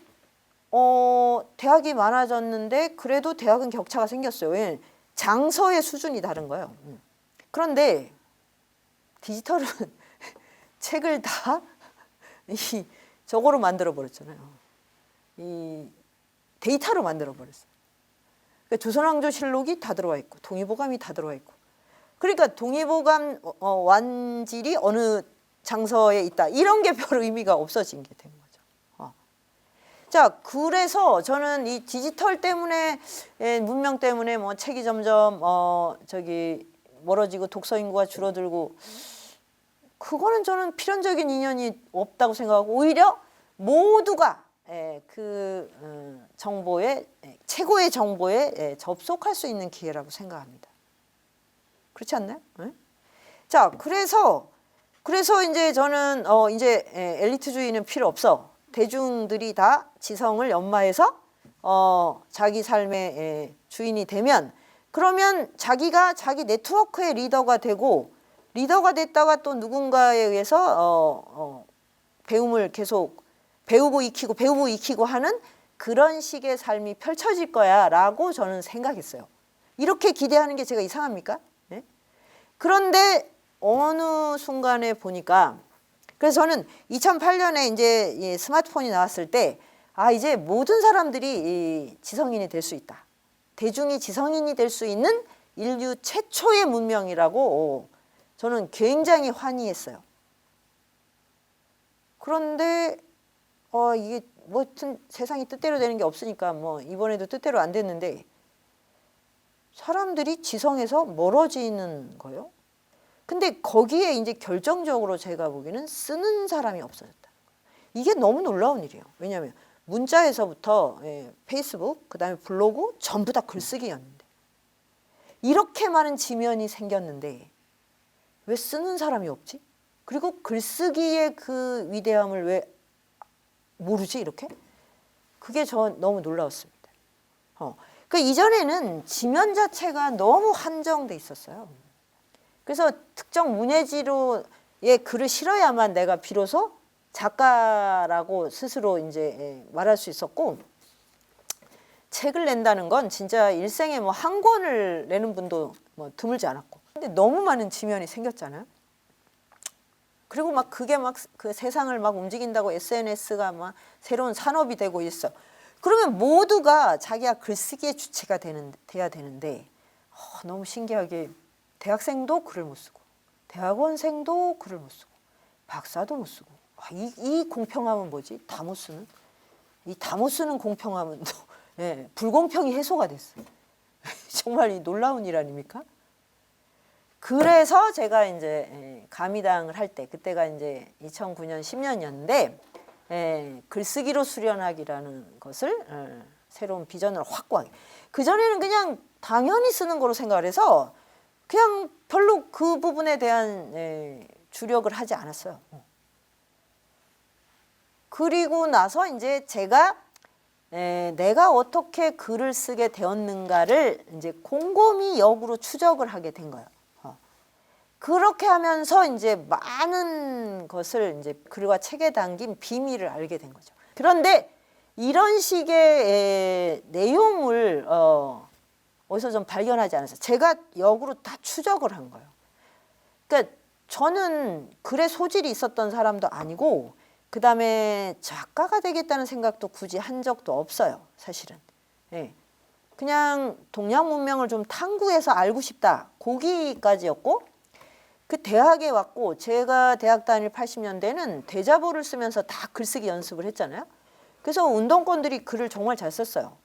대학이 많아졌는데 그래도 대학은 격차가 생겼어요. 왜냐하면 장서의 수준이 다른 거예요. 그런데 디지털은 책을 다 저거로 만들어 버렸잖아요. 이 데이터로 만들어 버렸어요. 그러니까 조선왕조실록이 다 들어와 있고 동의보감이 다 들어와 있고 그러니까 동의보감 완질이 어느 장서에 있다 이런 게 별 의미가 없어진 게 된 거죠. 자, 그래서 저는 이 디지털 때문에 문명 때문에 뭐 책이 점점 멀어지고 독서 인구가 줄어들고 그거는 저는 필연적인 인연이 없다고 생각하고 오히려 모두가 정보에 최고의 정보에 접속할 수 있는 기회라고 생각합니다. 그렇지 않나요? 자, 그래서 이제 저는 이제 엘리트주의는 필요 없어. 대중들이 다 지성을 연마해서 자기 삶의 주인이 되면 그러면 자기가 자기 네트워크의 리더가 되고 리더가 됐다가 또 누군가에 의해서 배움을 계속 배우고 익히고 하는 그런 식의 삶이 펼쳐질 거야 라고 저는 생각했어요. 이렇게 기대하는 게 제가 이상합니까? 네? 그런데 어느 순간에 보니까 그래서 저는 2008년에 이제 스마트폰이 나왔을 때 이제 모든 사람들이 지성인이 될 수 있다. 대중이 지성인이 될 수 있는 인류 최초의 문명이라고 저는 굉장히 환희했어요. 그런데 이게 뭐 세상이 뜻대로 되는 게 없으니까 뭐 이번에도 뜻대로 안 됐는데 사람들이 지성에서 멀어지는 거예요. 근데 거기에 이제 결정적으로 제가 보기에는 쓰는 사람이 없어졌다. 이게 너무 놀라운 일이에요. 왜냐하면 문자에서부터 페이스북, 그다음에 블로그 전부 다 글쓰기였는데 이렇게 많은 지면이 생겼는데 왜 쓰는 사람이 없지? 그리고 글쓰기의 그 위대함을 왜 모르지 이렇게? 그게 저 너무 놀라웠습니다. 그 이전에는 지면 자체가 너무 한정돼 있었어요. 그래서 특정 문예지로의 글을 실어야만 내가 비로소 작가라고 스스로 이제 말할 수 있었고 책을 낸다는 건 진짜 일생에 뭐 한 권을 내는 분도 뭐 드물지 않았고 근데 너무 많은 지면이 생겼잖아요. 그리고 막 그게 막 그 세상을 막 움직인다고 SNS가 막 새로운 산업이 되고 있어. 그러면 모두가 자기가 글쓰기의 주체가 돼야 되는데 너무 신기하게 대학생도 글을 못 쓰고 대학원생도 글을 못 쓰고 박사도 못 쓰고 이 공평함은 뭐지? 다 못 쓰는? 이 다 못 쓰는 공평함은 또 불공평이 해소가 됐어요. 정말 이 놀라운 일 아닙니까? 그래서 제가 이제 가미당을 할 때 그때가 이제 2009년 10년이었는데 글쓰기로 수련하기라는 것을 새로운 비전을 확고하게 그전에는 그냥 당연히 쓰는 거로 생각을 해서 그냥 별로 그 부분에 대한 주력을 하지 않았어요. 그리고 나서 이제 제가 내가 어떻게 글을 쓰게 되었는가를 이제 곰곰이 역으로 추적을 하게 된 거예요. 그렇게 하면서 이제 많은 것을 이제 글과 책에 담긴 비밀을 알게 된 거죠. 그런데 이런 식의 내용을 어디서 좀 발견하지 않았어요. 제가 역으로 다 추적을 한 거예요. 그러니까 저는 글에 소질이 있었던 사람도 아니고 그 다음에 작가가 되겠다는 생각도 굳이 한 적도 없어요. 사실은. 예. 그냥 동양 문명을 좀 탐구해서 알고 싶다. 거기까지였고 그 대학에 왔고 제가 대학 다닐 80년대는 대자보를 쓰면서 다 글쓰기 연습을 했잖아요. 그래서 운동권들이 글을 정말 잘 썼어요.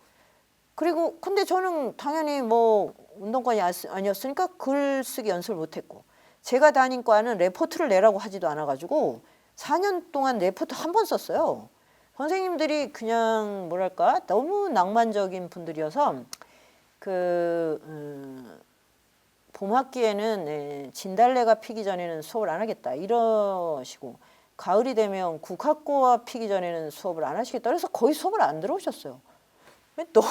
그리고 근데 저는 당연히 뭐 운동권이 아니었으니까 글쓰기 연습을 못했고 제가 다닌 과는 레포트를 내라고 하지도 않아가지고 4년 동안 레포트 한 번 썼어요. 선생님들이 그냥 뭐랄까 너무 낭만적인 분들이어서 봄학기에는 진달래가 피기 전에는 수업을 안 하겠다 이러시고 가을이 되면 국화꽃 피기 전에는 수업을 안 하시겠다 그래서 거의 수업을 안 들어오셨어요. 너무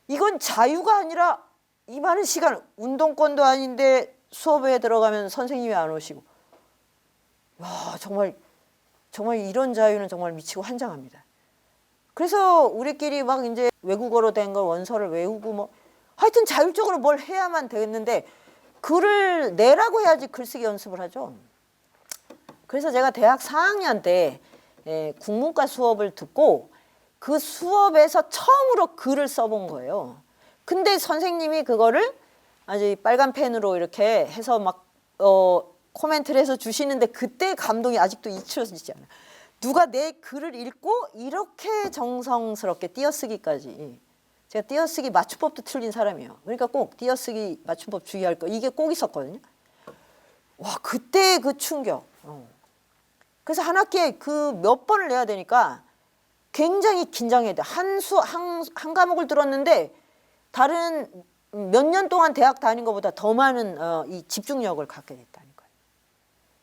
이건 자유가 아니라 이 많은 시간 운동권도 아닌데 수업에 들어가면 선생님이 안 오시고 와 정말 이런 자유는 정말 미치고 환장합니다. 그래서 우리끼리 막 이제 외국어로 된 걸 원서를 외우고 뭐 하여튼 자율적으로 뭘 해야만 되겠는데 글을 내라고 해야지 글쓰기 연습을 하죠. 그래서 제가 대학 4학년 때 국문과 수업을 듣고 그 수업에서 처음으로 글을 써본 거예요. 근데 선생님이 그거를 아주 빨간 펜으로 이렇게 해서 막 코멘트를 해서 주시는데 그때 감동이 아직도 잊혀지지 않아요. 누가 내 글을 읽고 이렇게 정성스럽게 띄어쓰기까지. 제가 띄어쓰기 맞춤법도 틀린 사람이에요. 그러니까 꼭 띄어쓰기 맞춤법 주의할 거 이게 꼭 있었거든요. 와 그때 그 충격. 그래서 한 학기에 그 몇 번을 내야 되니까 굉장히 긴장해야 돼. 한 과목을 들었는데 다른 몇 년 동안 대학 다닌 것보다 더 많은 이 집중력을 갖게 됐다는 거예요.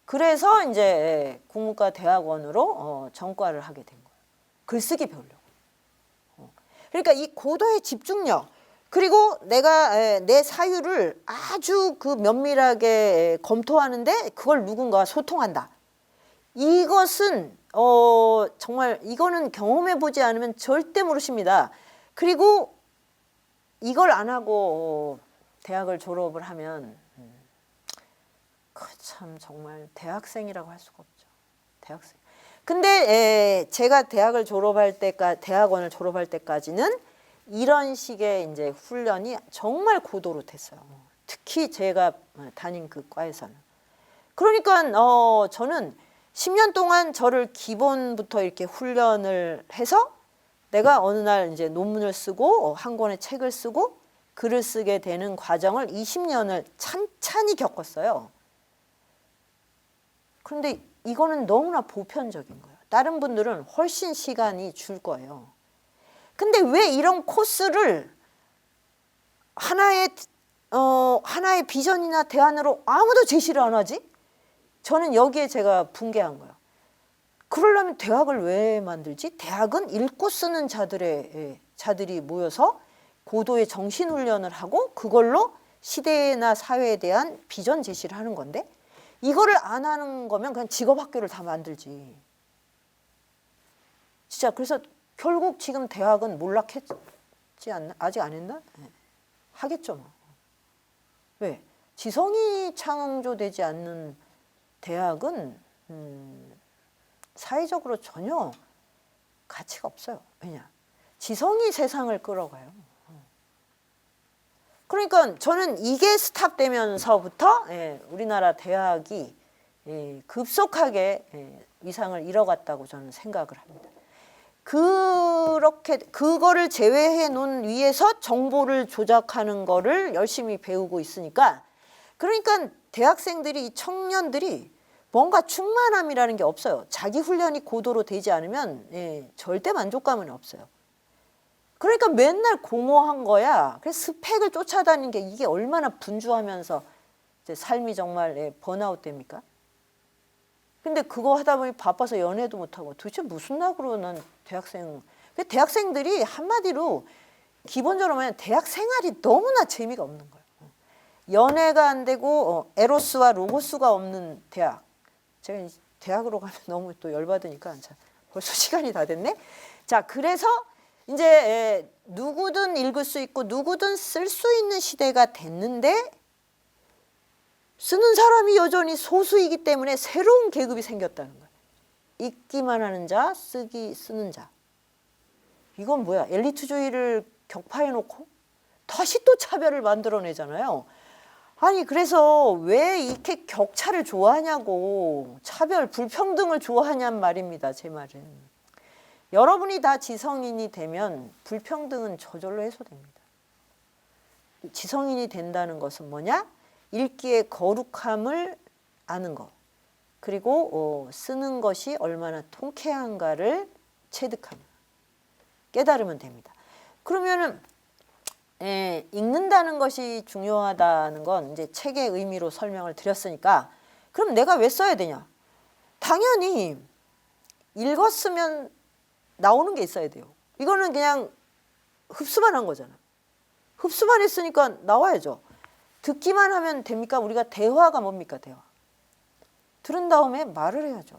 그래서 이제 국문과 대학원으로 전과를 하게 된 거예요. 글쓰기 배우려고. 그러니까 이 고도의 집중력 그리고 내가 내 사유를 아주 그 면밀하게 검토하는데 그걸 누군가와 소통한다. 이것은 정말 이거는 경험해 보지 않으면 절대 모르십니다. 그리고 이걸 안 하고 대학을 졸업을 하면 참 정말 대학생이라고 할 수가 없죠. 대학생. 근데 제가 대학원을 졸업할 때까지는 이런 식의 이제 훈련이 정말 고도로 됐어요. 특히 제가 다닌 그 과에서는. 그러니까 저는 10년 동안 저를 기본부터 이렇게 훈련을 해서 내가 어느 날 이제 논문을 쓰고 한 권의 책을 쓰고 글을 쓰게 되는 과정을 20년을 찬찬히 겪었어요. 그런데 이거는 너무나 보편적인 거예요. 다른 분들은 훨씬 시간이 줄 거예요. 근데 왜 이런 코스를 하나의 비전이나 대안으로 아무도 제시를 안 하지? 저는 여기에 제가 붕괴한 거예요. 그러려면 대학을 왜 만들지? 대학은 읽고 쓰는 자들이 모여서 고도의 정신훈련을 하고 그걸로 시대나 사회에 대한 비전 제시를 하는 건데 이거를 안 하는 거면 그냥 직업학교를 다 만들지. 진짜 그래서 결국 지금 대학은 몰락했지 않나? 아직 안 했나? 네. 하겠죠. 뭐. 왜? 지성이 창조되지 않는 대학은 사회적으로 전혀 가치가 없어요. 왜냐? 지성이 세상을 끌어가요. 그러니까 저는 이게 스탑되면서부터 우리나라 대학이 급속하게 위상을 잃어갔다고 저는 생각을 합니다. 그렇게 그거를 제외해 놓은 위에서 정보를 조작하는 거를 열심히 배우고 있으니까 그러니까 대학생들이 청년들이 뭔가 충만함이라는 게 없어요. 자기 훈련이 고도로 되지 않으면 절대 만족감은 없어요. 그러니까 맨날 공허한 거야. 그래서 스펙을 쫓아다니는 게 이게 얼마나 분주하면서 이제 삶이 정말 번아웃 됩니까? 근데 그거 하다 보니 바빠서 연애도 못하고 도대체 무슨 낙으로 난 대학생 대학생들이 한마디로 기본적으로 뭐냐면 대학 생활이 너무나 재미가 없는 거예요. 연애가 안 되고 에로스와 로고스가 없는 대학. 제가 대학으로 가면 너무 또 열받으니까 자, 벌써 시간이 다 됐네. 자, 그래서 이제 누구든 읽을 수 있고 누구든 쓸 수 있는 시대가 됐는데 쓰는 사람이 여전히 소수이기 때문에 새로운 계급이 생겼다는 거예요. 읽기만 하는 자, 쓰는 자. 이건 뭐야? 엘리트주의를 격파해 놓고 다시 또 차별을 만들어내잖아요. 아니 그래서 왜 이렇게 격차를 좋아하냐고, 차별, 불평등을 좋아하냔 말입니다. 제 말은. 여러분이 다 지성인이 되면 불평등은 저절로 해소됩니다. 지성인이 된다는 것은 뭐냐? 읽기의 거룩함을 아는 것, 그리고 쓰는 것이 얼마나 통쾌한가를 체득하면, 깨달으면 됩니다. 그러면은 읽는다는 것이 중요하다는 건 이제 책의 의미로 설명을 드렸으니까, 그럼 내가 왜 써야 되냐? 당연히 읽었으면 나오는 게 있어야 돼요. 이거는 그냥 흡수만 한 거잖아. 흡수만 했으니까 나와야죠. 듣기만 하면 됩니까? 우리가 대화가 뭡니까? 대화. 들은 다음에 말을 해야죠.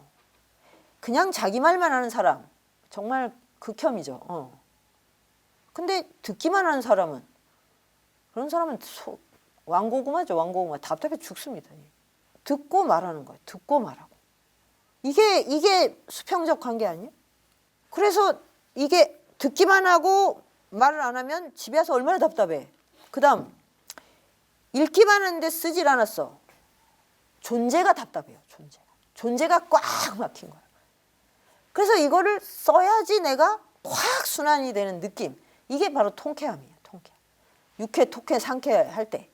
그냥 자기 말만 하는 사람 정말 극혐이죠. 근데 듣기만 하는 사람은, 그런 사람은 왕고구마죠. 왕고구마. 답답해 죽습니다. 듣고 말하는 거예요. 듣고 말하고. 이게 수평적 관계 아니에요? 그래서 이게 듣기만 하고 말을 안 하면 집에 와서 얼마나 답답해. 그 다음 읽기만 하는데 쓰질 않았어. 존재가 답답해요. 존재가 꽉 막힌 거예요. 그래서 이거를 써야지 내가 확 순환이 되는 느낌. 이게 바로 통쾌함이에요. 통쾌함. 육회, 토쾌, 상쾌 할 때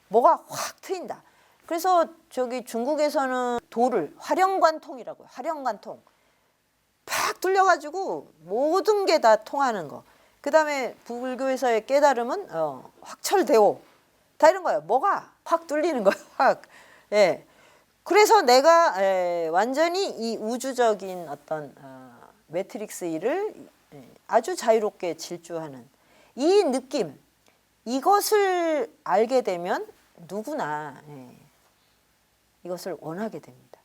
뭐가 확 트인다. 그래서 저기 중국에서는 도를 화령관통이라고요. 화령관통. 팍 뚫려가지고 모든 게 다 통하는 거. 그 다음에 불교에서의 깨달음은 확철대오. 다 이런 거예요. 뭐가 확 뚫리는 거예요. 확. 예. 그래서 내가 완전히 이 우주적인 어떤 매트릭스 일을 아주 자유롭게 질주하는 이 느낌, 이것을 알게 되면 누구나 이것을 원하게 됩니다.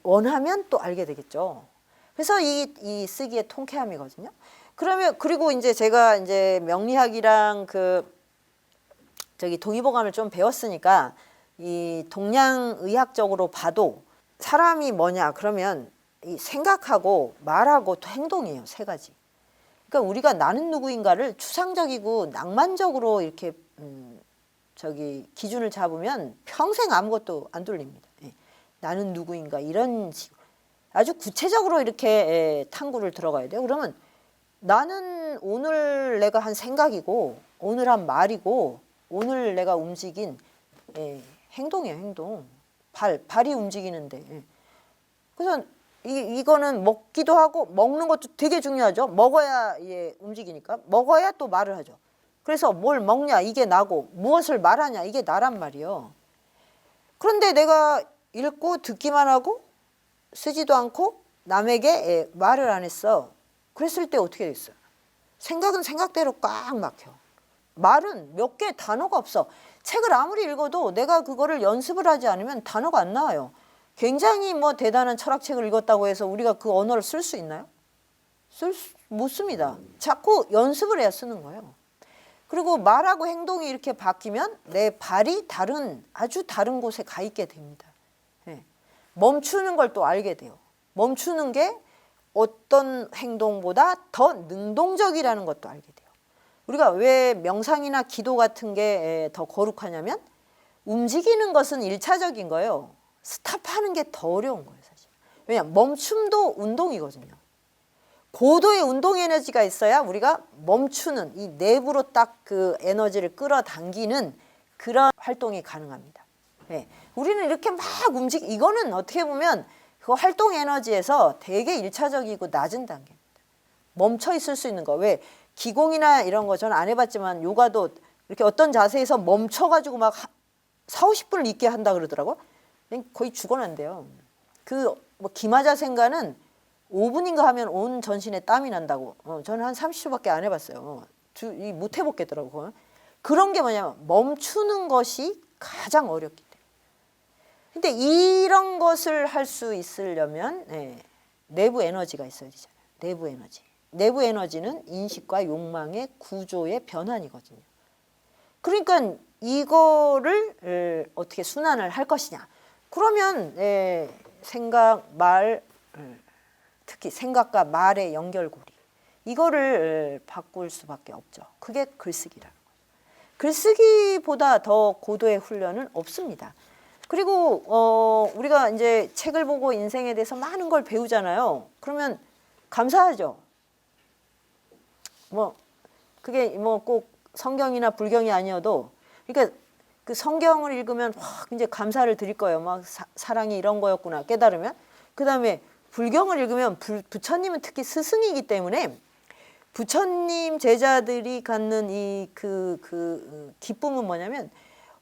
원하면 또 알게 되겠죠. 그래서 이 쓰기의 통쾌함이거든요. 그러면 그리고 이제 제가 이제 명리학이랑 저기 동의보감을 좀 배웠으니까 이 동양의학적으로 봐도 사람이 뭐냐 그러면 이 생각하고 말하고 또 행동이에요. 세 가지. 그러니까 우리가 나는 누구인가를 추상적이고 낭만적으로 이렇게 저기 기준을 잡으면 평생 아무것도 안 뚫립니다. 나는 누구인가 이런 식으로 아주 구체적으로 이렇게 탐구를 들어가야 돼요. 그러면 나는 오늘 내가 한 생각이고 오늘 한 말이고 오늘 내가 움직인 행동이에요. 행동. 발이 움직이는데. 그래서 이거는 먹기도 하고 먹는 것도 되게 중요하죠. 먹어야 움직이니까. 먹어야 또 말을 하죠. 그래서 뭘 먹냐 이게 나고 무엇을 말하냐 이게 나란 말이요. 그런데 내가 읽고 듣기만 하고 쓰지도 않고 남에게 말을 안 했어. 그랬을 때 어떻게 됐어요? 생각은 생각대로 꽉 막혀. 말은 몇 개 단어가 없어. 책을 아무리 읽어도 내가 그거를 연습을 하지 않으면 단어가 안 나와요. 굉장히 뭐 대단한 철학책을 읽었다고 해서 우리가 그 언어를 쓸 수 있나요? 못 씁니다. 자꾸 연습을 해야 쓰는 거예요. 그리고 말하고 행동이 이렇게 바뀌면 내 발이 아주 다른 곳에 가 있게 됩니다. 멈추는 걸 또 알게 돼요. 멈추는 게 어떤 행동보다 더 능동적이라는 것도 알게 돼요. 우리가 왜 명상이나 기도 같은 게 더 거룩하냐면 움직이는 것은 일차적인 거예요. 스탑하는 게 더 어려운 거예요, 사실. 왜냐하면 멈춤도 운동이거든요. 고도의 운동 에너지가 있어야 우리가 멈추는 이 내부로 딱 그 에너지를 끌어당기는 그런 활동이 가능합니다. 우리는 이렇게 막 이거는 어떻게 보면 그 활동 에너지에서 되게 일차적이고 낮은 단계입니다. 멈춰 있을 수 있는 거. 왜 기공이나 이런 거 저는 안 해봤지만 요가도 이렇게 어떤 자세에서 멈춰가지고 막 4, 50분을 있게 한다 그러더라고. 거의 죽어난대요. 뭐 기마자센가는 5분인가 하면 온 전신에 땀이 난다고. 저는 한 30초밖에 안 해봤어요. 못 해보겠더라고요. 그런 게 뭐냐면 멈추는 것이 가장 어렵기 때문에. 근데 이런 것을 할 수 있으려면 내부 에너지가 있어야 되잖아요. 내부 에너지. 내부 에너지는 인식과 욕망의 구조의 변환이거든요. 그러니까 이거를 어떻게 순환을 할 것이냐. 그러면 생각, 말, 특히 생각과 말의 연결고리. 이거를 바꿀 수밖에 없죠. 그게 글쓰기라는 거죠. 글쓰기보다 더 고도의 훈련은 없습니다. 그리고 우리가 이제 책을 보고 인생에 대해서 많은 걸 배우잖아요. 그러면 감사하죠. 뭐 그게 뭐 꼭 성경이나 불경이 아니어도, 그러니까 그 성경을 읽으면 확 이제 감사를 드릴 거예요. 막 사랑이 이런 거였구나 깨달으면. 그 다음에 불경을 읽으면 부처님은 특히 스승이기 때문에 부처님 제자들이 갖는 이 기쁨은 뭐냐면,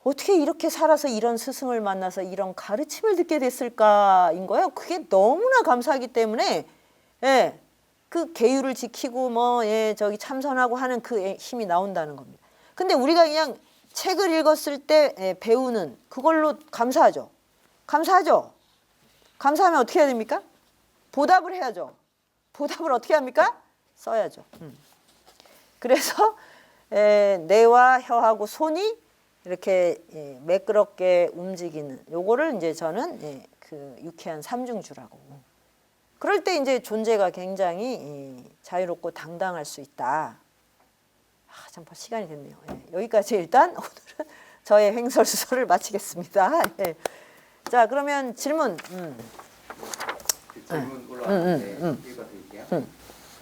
어떻게 이렇게 살아서 이런 스승을 만나서 이런 가르침을 듣게 됐을까인 거예요. 그게 너무나 감사하기 때문에 그 계율을 지키고 저기 참선하고 하는 그 힘이 나온다는 겁니다. 근데 우리가 그냥 책을 읽었을 때 배우는 그걸로 감사하죠. 감사하죠. 감사하면 어떻게 해야 됩니까? 보답을 해야죠. 보답을 어떻게 합니까? 써야죠. 그래서 뇌와 혀하고 손이 이렇게 매끄럽게 움직이는 요거를 이제 저는 그 유쾌한 삼중주라고. 그럴 때 이제 존재가 굉장히 자유롭고 당당할 수 있다. 참 시간이 됐네요. 여기까지 일단 오늘은 저의 횡설수설을 마치겠습니다. 자, 그러면 질문. 그 질문 올라왔는데 읽어드릴게요.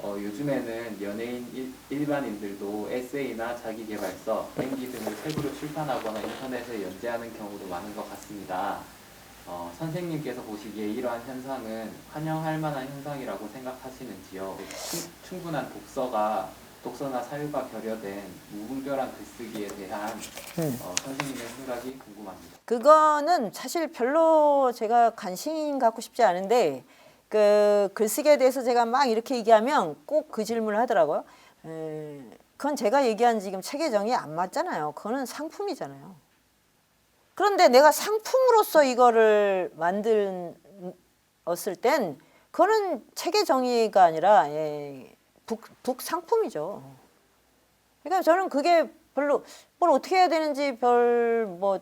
요즘에는 연예인 일반인들도 에세이나 자기계발서, 행기 등을 책으로 출판하거나 인터넷에 연재하는 경우도 많은 것 같습니다. 선생님께서 보시기에 이러한 현상은 환영할 만한 현상이라고 생각하시는지요? 충분한 독서나 사유가 결여된 무분별한 글쓰기에 대한 선생님의 생각이 궁금합니다. 그거는 사실 별로 제가 관심 갖고 싶지 않은데, 그 글쓰기에 대해서 제가 막 이렇게 얘기하면 꼭 그 질문을 하더라고요. 그건 제가 얘기한 지금 책의 정의 안 맞잖아요. 그거는 상품이잖아요. 그런데 내가 상품으로서 이거를 만들었을 땐 그거는 책의 정의가 아니라 북상품이죠. 그러니까 저는 그게 별로 뭘 어떻게 해야 되는지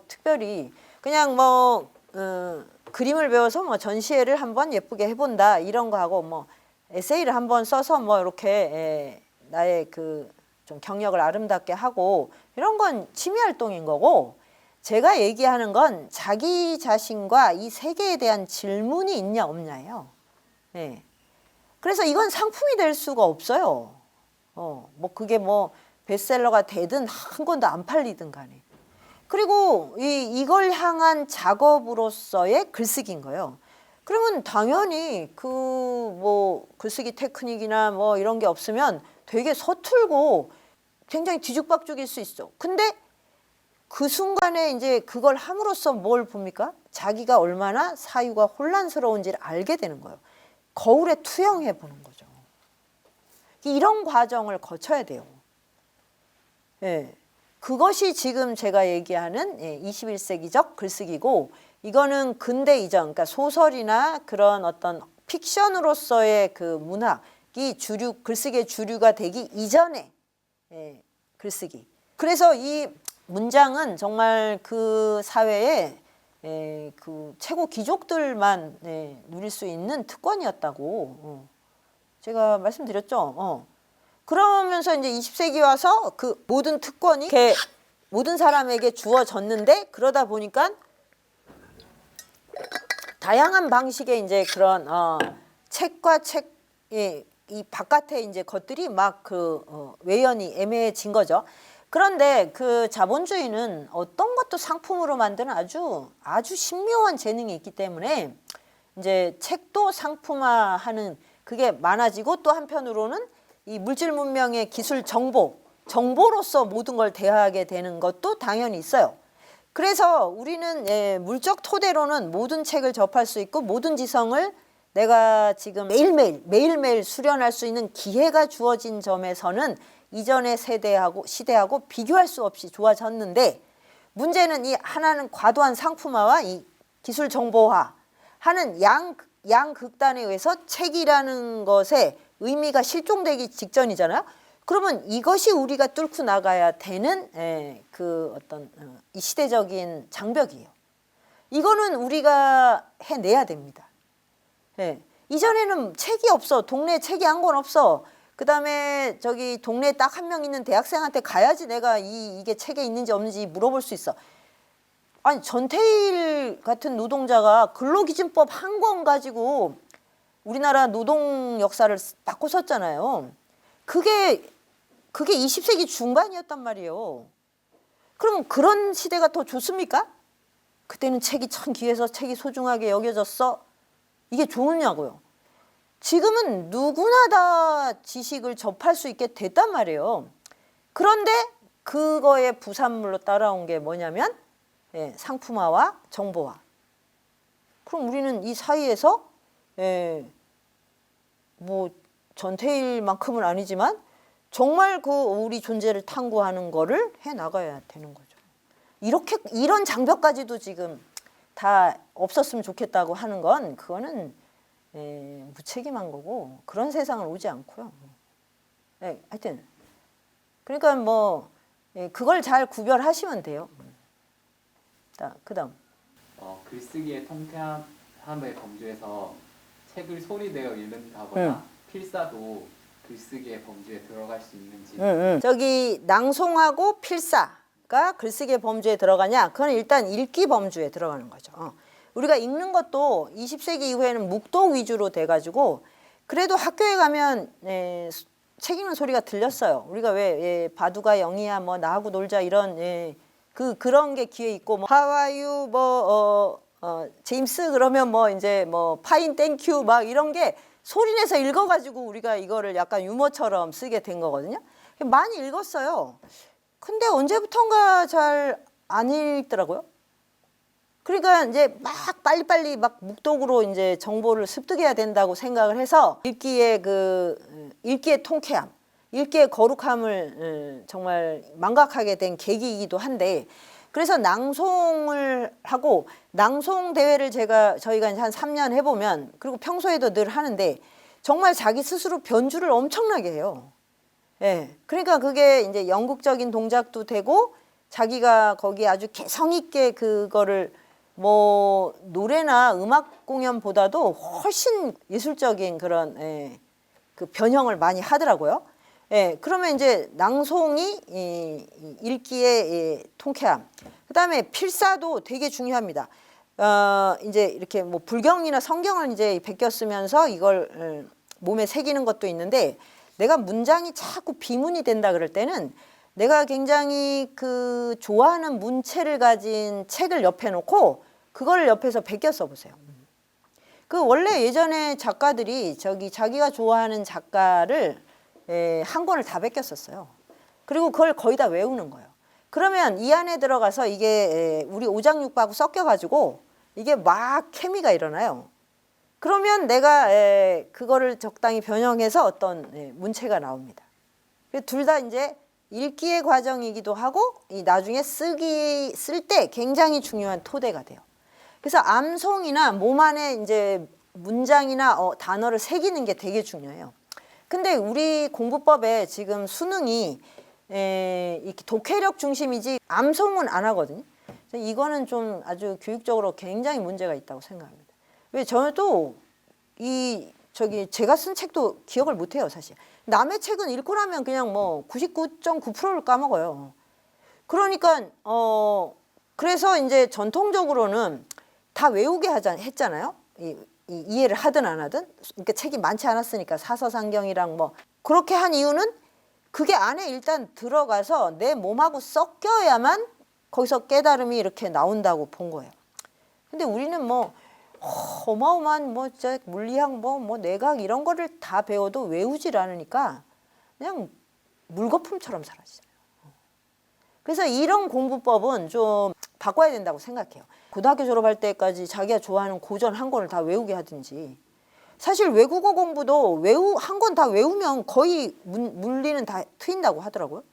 특별히 그냥 그림을 배워서 전시회를 한번 예쁘게 해본다 이런 거 하고 에세이를 한번 써서 이렇게 나의 좀 경력을 아름답게 하고 이런 건 취미 활동인 거고, 제가 얘기하는 건 자기 자신과 이 세계에 대한 질문이 있냐 없냐예요. 그래서 이건 상품이 될 수가 없어요. 그게 베스트셀러가 되든 한 권도 안 팔리든 간에. 그리고 이걸 향한 작업으로서의 글쓰기인 거예요. 그러면 당연히 글쓰기 테크닉이나 이런 게 없으면 되게 서툴고 굉장히 뒤죽박죽일 수 있어. 근데 그 순간에 이제 그걸 함으로써 뭘 봅니까? 자기가 얼마나 사유가 혼란스러운지를 알게 되는 거예요. 거울에 투영해 보는 거죠. 이런 과정을 거쳐야 돼요. 그것이 지금 제가 얘기하는 21세기적 글쓰기고, 이거는 근대 이전, 그러니까 소설이나 그런 어떤 픽션으로서의 그 문학이 글쓰기의 주류가 되기 이전의 글쓰기. 그래서 이 문장은 정말 그 사회에 그 최고 귀족들만 누릴 수 있는 특권이었다고 제가 말씀드렸죠. 그러면서 이제 20세기 와서 그 모든 특권이 이렇게 모든 사람에게 주어졌는데, 그러다 보니까 다양한 방식의 이제 그런 책과 이 바깥에 이제 것들이 막 외연이 애매해진 거죠. 그런데 그 자본주의는 어떤 것도 상품으로 만드는 아주 신묘한 재능이 있기 때문에 이제 책도 상품화하는 그게 많아지고, 또 한편으로는 이 물질 문명의 기술 정보로서 모든 걸 대하게 되는 것도 당연히 있어요. 그래서 우리는 물적 토대로는 모든 책을 접할 수 있고 모든 지성을 내가 지금 매일매일 수련할 수 있는 기회가 주어진 점에서는 이전의 시대하고 비교할 수 없이 좋아졌는데, 문제는 이 하나는 과도한 상품화와 이 기술 정보화 하는 양극단에 의해서 책이라는 것의 의미가 실종되기 직전이잖아요. 그러면 이것이 우리가 뚫고 나가야 되는 그 어떤 이 시대적인 장벽이에요. 이거는 우리가 해내야 됩니다. 예. 이전에는 책이 없어. 동네에 책이 한 권 없어. 그다음에 저기 동네에 딱 한 명 있는 대학생한테 가야지 내가 이게 책에 있는지 없는지 물어볼 수 있어. 아니, 전태일 같은 노동자가 근로기준법 한 권 가지고 우리나라 노동 역사를 바꿔섰잖아요. 그게 20세기 중반이었단 말이에요. 그럼 그런 시대가 더 좋습니까? 그때는 책이 참 귀해서 책이 소중하게 여겨졌어. 이게 좋으냐고요. 지금은 누구나 다 지식을 접할 수 있게 됐단 말이에요. 그런데 그거의 부산물로 따라온 게 뭐냐면 상품화와 정보화. 그럼 우리는 이 사이에서 뭐 전태일만큼은 아니지만 정말 그 우리 존재를 탐구하는 거를 해 나가야 되는 거죠. 이런 장벽까지도 지금 다 없었으면 좋겠다고 하는 건 그거는 무책임한 거고, 그런 세상은 오지 않고요. 하여튼 그러니까 뭐 그걸 잘 구별하시면 돼요. 자, 그다음 글쓰기의 통쾌함을 범주에서 책을 소리내어 읽는다거나 필사도 글쓰기의 범주에 들어갈 수 있는지. 저기 낭송하고 필사가 글쓰기의 범주에 들어가냐? 그건 일단 읽기 범주에 들어가는 거죠. 우리가 읽는 것도 20세기 이후에는 묵독 위주로 돼가지고, 그래도 학교에 가면 책 읽는 소리가 들렸어요. 우리가 왜 바둑아 영희야 뭐 나하고 놀자 이런 그런 게 귀에 있고, 뭐 하와유 뭐 제임스 그러면 뭐 이제 뭐 파인 땡큐 막 이런 게 소리내서 읽어가지고 우리가 이거를 약간 유머처럼 쓰게 된 거거든요. 많이 읽었어요. 근데 언제부턴가 잘 안 읽더라고요. 그러니까 이제 막 빨리빨리 막 묵독으로 이제 정보를 습득해야 된다고 생각을 해서 읽기의 통쾌함, 읽기의 거룩함을 정말 망각하게 된 계기이기도 한데, 그래서 낭송을 하고, 낭송 대회를 저희가 이제 한 3년 해보면, 그리고 평소에도 늘 하는데 정말 자기 스스로 변주를 엄청나게 해요. 그러니까 그게 이제 연극적인 동작도 되고, 자기가 거기에 아주 개성 있게 그거를 뭐 노래나 음악 공연보다도 훨씬 예술적인 그런 그 변형을 많이 하더라고요. 그러면 이제 낭송이 읽기의 통쾌함. 그다음에 필사도 되게 중요합니다. 이제 이렇게 뭐 불경이나 성경을 이제 베껴 쓰면서 이걸 몸에 새기는 것도 있는데, 내가 문장이 자꾸 비문이 된다 그럴 때는 내가 굉장히 그 좋아하는 문체를 가진 책을 옆에 놓고 그걸 옆에서 베껴 써보세요. 그 원래 예전에 작가들이 자기가 좋아하는 작가를 한 권을 다 베꼈었어요. 그리고 그걸 거의 다 외우는 거예요. 그러면 이 안에 들어가서 이게 우리 오장육부하고 섞여가지고 이게 막 케미가 일어나요. 그러면 내가 그거를 적당히 변형해서 어떤 문체가 나옵니다. 둘 다 이제 읽기의 과정이기도 하고, 이 나중에 쓸 때 굉장히 중요한 토대가 돼요. 그래서 암송이나 몸 안에 이제 문장이나 단어를 새기는 게 되게 중요해요. 근데 우리 공부법에 지금 수능이 이렇게 독해력 중심이지 암송은 안 하거든요. 이거는 좀 아주 교육적으로 굉장히 문제가 있다고 생각합니다. 왜 저도 제가 쓴 책도 기억을 못 해요, 사실. 남의 책은 읽고 나면 그냥 뭐 99.9%를 까먹어요. 그러니까 그래서 이제 전통적으로는 다 외우게 했잖아요. 이해를 하든 안 하든. 그러니까 책이 많지 않았으니까 사서상경이랑 뭐 그렇게 한 이유는 그게 안에 일단 들어가서 내 몸하고 섞여야만 거기서 깨달음이 이렇게 나온다고 본 거예요. 근데 우리는 뭐 어마어마한 뭐 진짜 물리학 뭐 내각 이런 거를 다 배워도 외우질 않으니까 그냥 물거품처럼 사라지잖아요. 그래서 이런 공부법은 좀 바꿔야 된다고 생각해요. 고등학교 졸업할 때까지 자기가 좋아하는 고전 한 권을 다 외우게 하든지, 사실 외국어 공부도 한 권 다 외우면 거의 물리는 다 트인다고 하더라고요.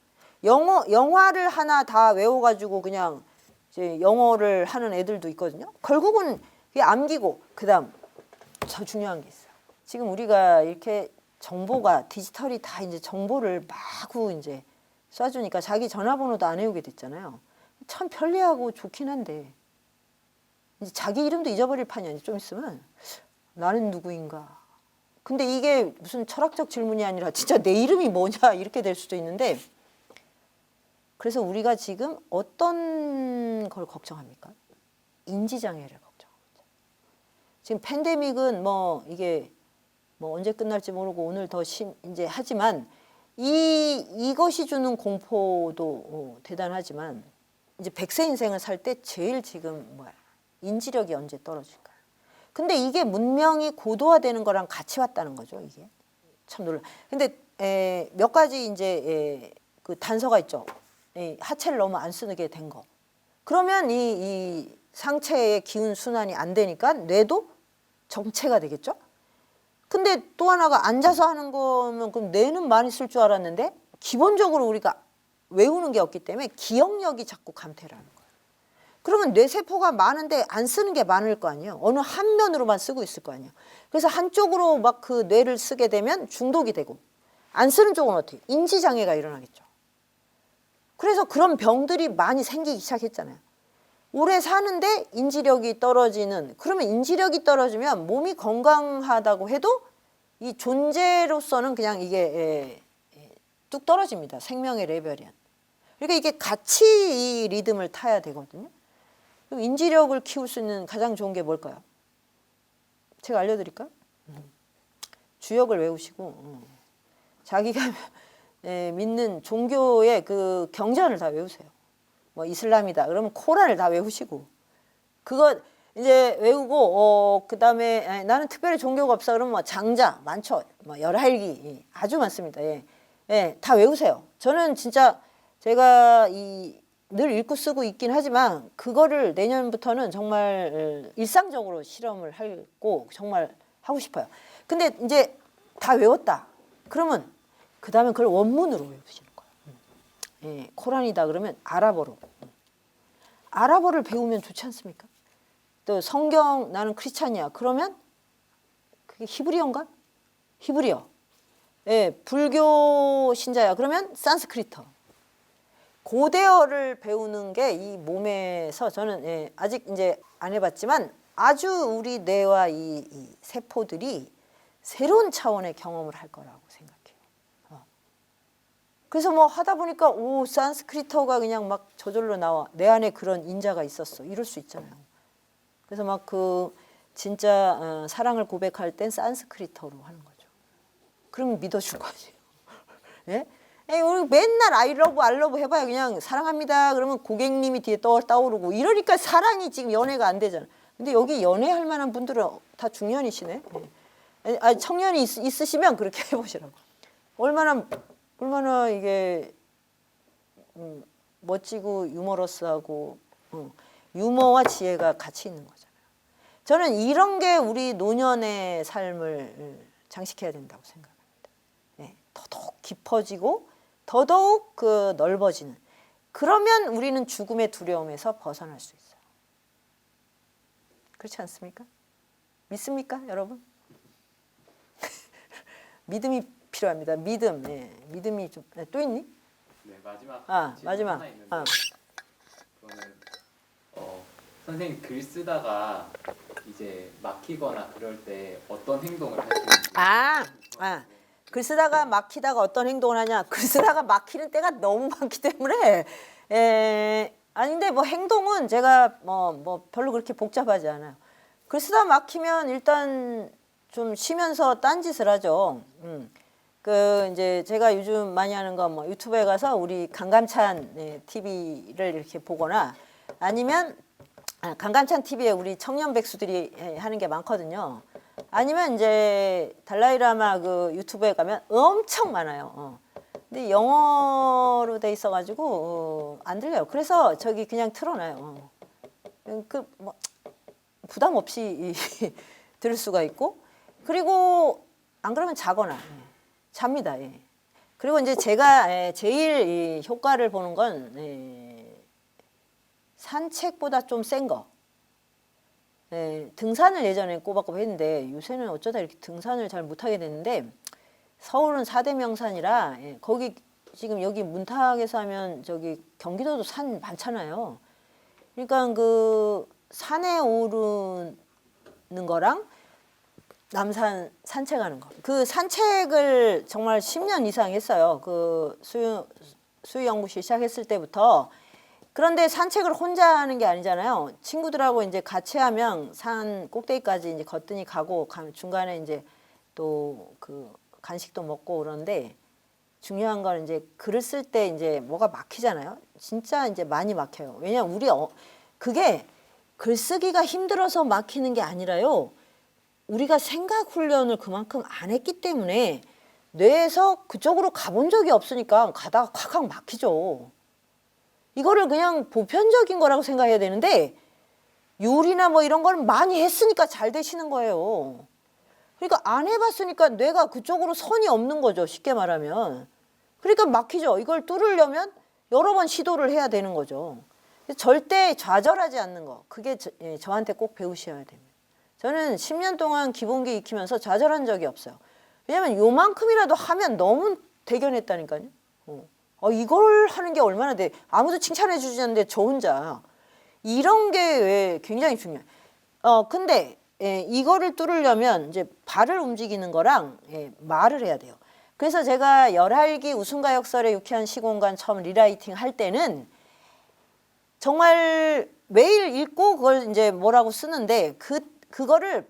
영화를 하나 다 외워가지고 그냥 이제 영어를 하는 애들도 있거든요. 결국은 이게 암기고 그다음 더 중요한 게 있어요. 지금 우리가 이렇게 정보가 디지털이 다 이제 정보를 마구 이제 쏴주니까 자기 전화번호도 안 외우게 됐잖아요. 참 편리하고 좋긴 한데 이제 자기 이름도 잊어버릴 판이 아니죠. 좀 있으면 나는 누구인가. 근데 이게 무슨 철학적 질문이 아니라 진짜 내 이름이 뭐냐 이렇게 될 수도 있는데 그래서 우리가 지금 어떤 걸 걱정합니까? 인지장애를 걱정합니다. 지금 팬데믹은 뭐 이게 뭐 언제 끝날지 모르고 오늘 더 이제 하지만 이것이 주는 공포도 대단하지만 이제 100세 인생을 살 때 제일 지금 뭐야 인지력이 언제 떨어질까요? 근데 이게 문명이 고도화되는 거랑 같이 왔다는 거죠. 이게 참 놀라. 근데 몇 가지 이제 그 단서가 있죠. 하체를 너무 안 쓰게 된 거. 그러면 이 상체의 기운 순환이 안 되니까 뇌도 정체가 되겠죠. 근데 또 하나가 앉아서 하는 거면 그럼 뇌는 많이 쓸 줄 알았는데 기본적으로 우리가 외우는 게 없기 때문에 기억력이 자꾸 감퇴를 하는 거예요. 그러면 뇌세포가 많은데 안 쓰는 게 많을 거 아니에요. 어느 한 면으로만 쓰고 있을 거 아니에요. 그래서 한쪽으로 막 그 뇌를 쓰게 되면 중독이 되고 안 쓰는 쪽은 어떻게? 인지장애가 일어나겠죠. 그래서 그런 병들이 많이 생기기 시작했잖아요. 오래 사는데 인지력이 떨어지는 그러면 인지력이 떨어지면 몸이 건강하다고 해도 이 존재로서는 그냥 이게 뚝 떨어집니다. 생명의 레벨이. 그러니까 이게 같이 이 리듬을 타야 되거든요. 그럼 인지력을 키울 수 있는 가장 좋은 게 뭘까요? 제가 알려드릴까요? 주역을 외우시고 자기가 믿는 종교의 그 경전을 다 외우세요. 뭐 이슬람이다 그러면 코란을 다 외우시고 그거 이제 외우고 그다음에 나는 특별히 종교가 없어 그러면 뭐 장자 많죠. 뭐 열할기 아주 많습니다. 다 외우세요. 저는 진짜 제가 늘 읽고 쓰고 있긴 하지만 그거를 내년부터는 정말 일상적으로 실험을 하고 정말 하고 싶어요. 근데 이제 다 외웠다. 그러면 그다음에 그걸 원문으로 외우시는 거예요. 코란이다 그러면 아랍어로. 아랍어를 배우면 좋지 않습니까? 또 성경 나는 크리스찬이야. 그러면 그게 히브리어인가? 히브리어. 불교 신자야. 그러면 산스크리트. 고대어를 배우는 게 이 몸에서 저는 아직 이제 안 해봤지만 아주 우리 뇌와 이 세포들이 새로운 차원의 경험을 할 거라고 생각해요. 그래서 뭐 하다 보니까 오 산스크리트어가 그냥 막 저절로 나와. 내 안에 그런 인자가 있었어. 이럴 수 있잖아요. 그래서 막 그 진짜 사랑을 고백할 땐 산스크리트어로 하는 거죠. 그러면 믿어줄 거 아니에요. 예? 우리 맨날 I love 해봐야 그냥 사랑합니다. 그러면 고객님이 뒤에 떠오르고 이러니까 사랑이 지금 연애가 안 되잖아. 근데 여기 연애할 만한 분들은 다 중년이시네. 청년이 있으시면 그렇게 해보시라고. 얼마나 이게 멋지고 유머러스하고 유머와 지혜가 같이 있는 거잖아요. 저는 이런 게 우리 노년의 삶을 장식해야 된다고 생각합니다. 더더욱 깊어지고 더더욱 그 넓어지는. 그러면 우리는 죽음의 두려움에서 벗어날 수 있어요. 그렇지 않습니까? 믿습니까, 여러분? 믿음이 필요합니다. 믿음이 좀 또 있니? 네, 마지막 마지막. 하나 있는데 그거는 선생님 글 쓰다가 이제 막히거나 그럴 때 어떤 행동을 하시는지. 글 쓰다가 막히다가 어떤 행동을 하냐? 글 쓰다가 막히는 때가 너무 많기 때문에 아닌데 뭐 행동은 제가 뭐 별로 그렇게 복잡하지 않아요. 글 쓰다 막히면 일단 좀 쉬면서 딴짓을 하죠. 그 이제 제가 요즘 많이 하는 거 뭐 유튜브에 가서 우리 강감찬 TV를 이렇게 보거나 아니면 강감찬 TV에 우리 청년 백수들이 하는 게 많거든요. 아니면 이제 달라이라마 그 유튜브에 가면 엄청 많아요. 근데 영어로 돼 있어가지고 안 들려요. 그래서 저기 그냥 틀어놔요. 그 뭐 부담 없이 들을 수가 있고 그리고 안 그러면 자거나 잡니다. 예. 그리고 이제 제가 제일 이 효과를 보는 건 산책보다 좀 센 거. 등산을 예전에 꼬박꼬박 했는데 요새는 어쩌다 이렇게 등산을 잘 못하게 됐는데 서울은 4대 명산이라 거기 지금 여기 문탁에서 하면 저기 경기도도 산 많잖아요. 그러니까 그 산에 오르는 거랑 남산 산책하는 거. 그 산책을 정말 10년 이상 했어요. 그 수유연구실 시작했을 때부터. 그런데 산책을 혼자 하는 게 아니잖아요. 친구들하고 이제 같이 하면 산 꼭대기까지 이제 거뜬히 가고 중간에 이제 또 그 간식도 먹고 그러는데 중요한 건 이제 글을 쓸 때 이제 뭐가 막히잖아요. 진짜 이제 많이 막혀요. 왜냐면 우리 그게 글쓰기가 힘들어서 막히는 게 아니라요. 우리가 생각 훈련을 그만큼 안 했기 때문에 뇌에서 그쪽으로 가본 적이 없으니까 가다가 콱콱 막히죠. 이거를 그냥 보편적인 거라고 생각해야 되는데 요리나 뭐 이런 걸 많이 했으니까 잘 되시는 거예요. 그러니까 안 해봤으니까 뇌가 그쪽으로 선이 없는 거죠. 쉽게 말하면. 그러니까 막히죠. 이걸 뚫으려면 여러 번 시도를 해야 되는 거죠. 절대 좌절하지 않는 거. 그게 저한테 꼭 배우셔야 됩니다. 저는 10년 동안 기본기 익히면서 좌절한 적이 없어요. 왜냐면 요만큼이라도 하면 너무 대견했다니까요. 이걸 하는 게 얼마나 돼. 아무도 칭찬해 주지 않는데 저 혼자. 이런 게 굉장히 중요해요. 근데 이거를 뚫으려면 이제 발을 움직이는 거랑 말을 해야 돼요. 그래서 제가 열할기 웃음가역설의 유쾌한 시공간 처음 리라이팅 할 때는 정말 매일 읽고 그걸 이제 뭐라고 쓰는데 그거를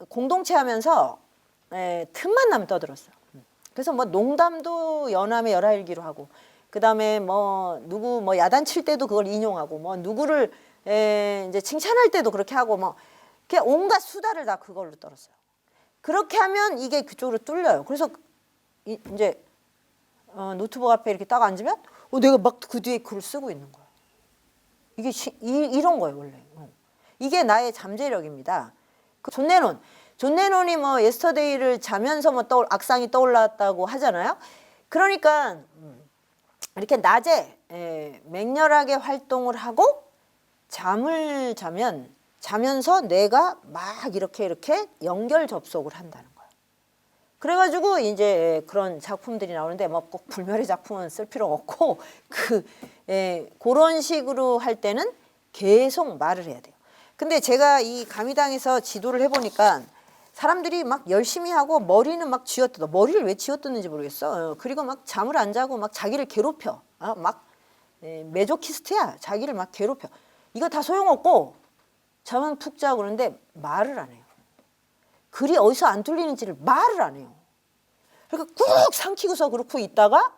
공동체 하면서 틈만 나면 떠들었어요. 그래서 뭐 농담도 연암의 열할기로 하고 그다음에 뭐 누구 뭐 야단칠 때도 그걸 인용하고 뭐 누구를 이제 칭찬할 때도 그렇게 하고 뭐 그냥 온갖 수다를 다 그걸로 떨었어요. 그렇게 하면 이게 그쪽으로 뚫려요. 그래서 이제 노트북 앞에 이렇게 딱 앉으면 내가 막 그 뒤에 글을 쓰고 있는 거야. 이게 이런 거예요 원래. 이게 나의 잠재력입니다. 존 레논이 뭐 예스터데이를 자면서 뭐 악상이 떠올랐다고 하잖아요. 그러니까 이렇게 낮에 맹렬하게 활동을 하고 잠을 자면서 뇌가 막 이렇게 연결 접속을 한다는 거예요. 그래가지고 이제 그런 작품들이 나오는데 뭐 꼭 불멸의 작품은 쓸 필요가 없고 그런 식으로 할 때는 계속 말을 해야 돼요. 근데 제가 이 가미당에서 지도를 해보니까 사람들이 막 열심히 하고 머리는 막 쥐어뜯어. 머리를 왜 쥐어뜯는지 모르겠어. 그리고 막 잠을 안 자고 막 자기를 괴롭혀. 막 메조키스트야. 자기를 막 괴롭혀. 이거 다 소용없고 잠은 푹 자고 그러는데 말을 안 해요. 글이 어디서 안 뚫리는지를 말을 안 해요. 그러니까 꾹 삼키고서 그렇고 있다가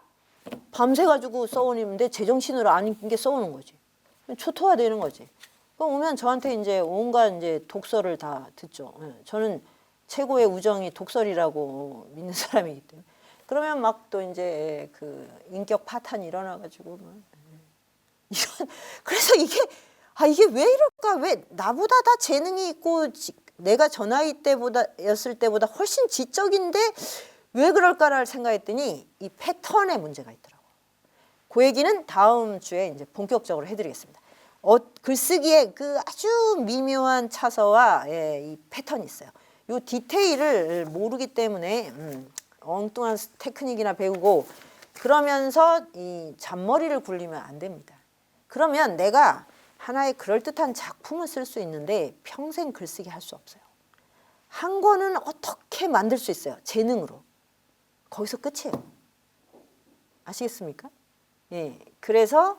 밤새가지고 써오는데 제정신으로 안 읽은 게 써오는 거지. 초토화되는 거지. 그럼 오면 저한테 이제 온갖 이제 독설을 다 듣죠. 저는 최고의 우정이 독설이라고 믿는 사람이기 때문에. 그러면 막 또 이제 그 인격 파탄이 일어나가지고 막 그래서 이게 왜 이럴까? 왜 나보다 다 재능이 있고 내가 저 나이 때였을 때보다 훨씬 지적인데 왜 그럴까를 생각했더니 이 패턴에 문제가 있더라고요. 그 얘기는 다음 주에 이제 본격적으로 해드리겠습니다. 글쓰기에 그 아주 미묘한 차서와 이 패턴이 있어요. 이 디테일을 모르기 때문에 엉뚱한 테크닉이나 배우고 그러면서 이 잔머리를 굴리면 안 됩니다. 그러면 내가 하나의 그럴듯한 작품을 쓸 수 있는데 평생 글쓰기 할 수 없어요. 한 권은 어떻게 만들 수 있어요? 재능으로. 거기서 끝이에요. 아시겠습니까? 그래서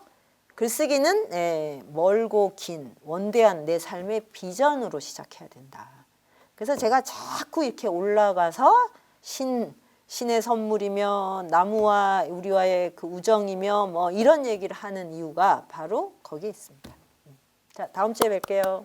글쓰기는 멀고 긴 원대한 내 삶의 비전으로 시작해야 된다. 그래서 제가 자꾸 이렇게 올라가서 신의 선물이며 나무와 우리와의 그 우정이며 뭐 이런 얘기를 하는 이유가 바로 거기에 있습니다. 자, 다음 주에 뵐게요.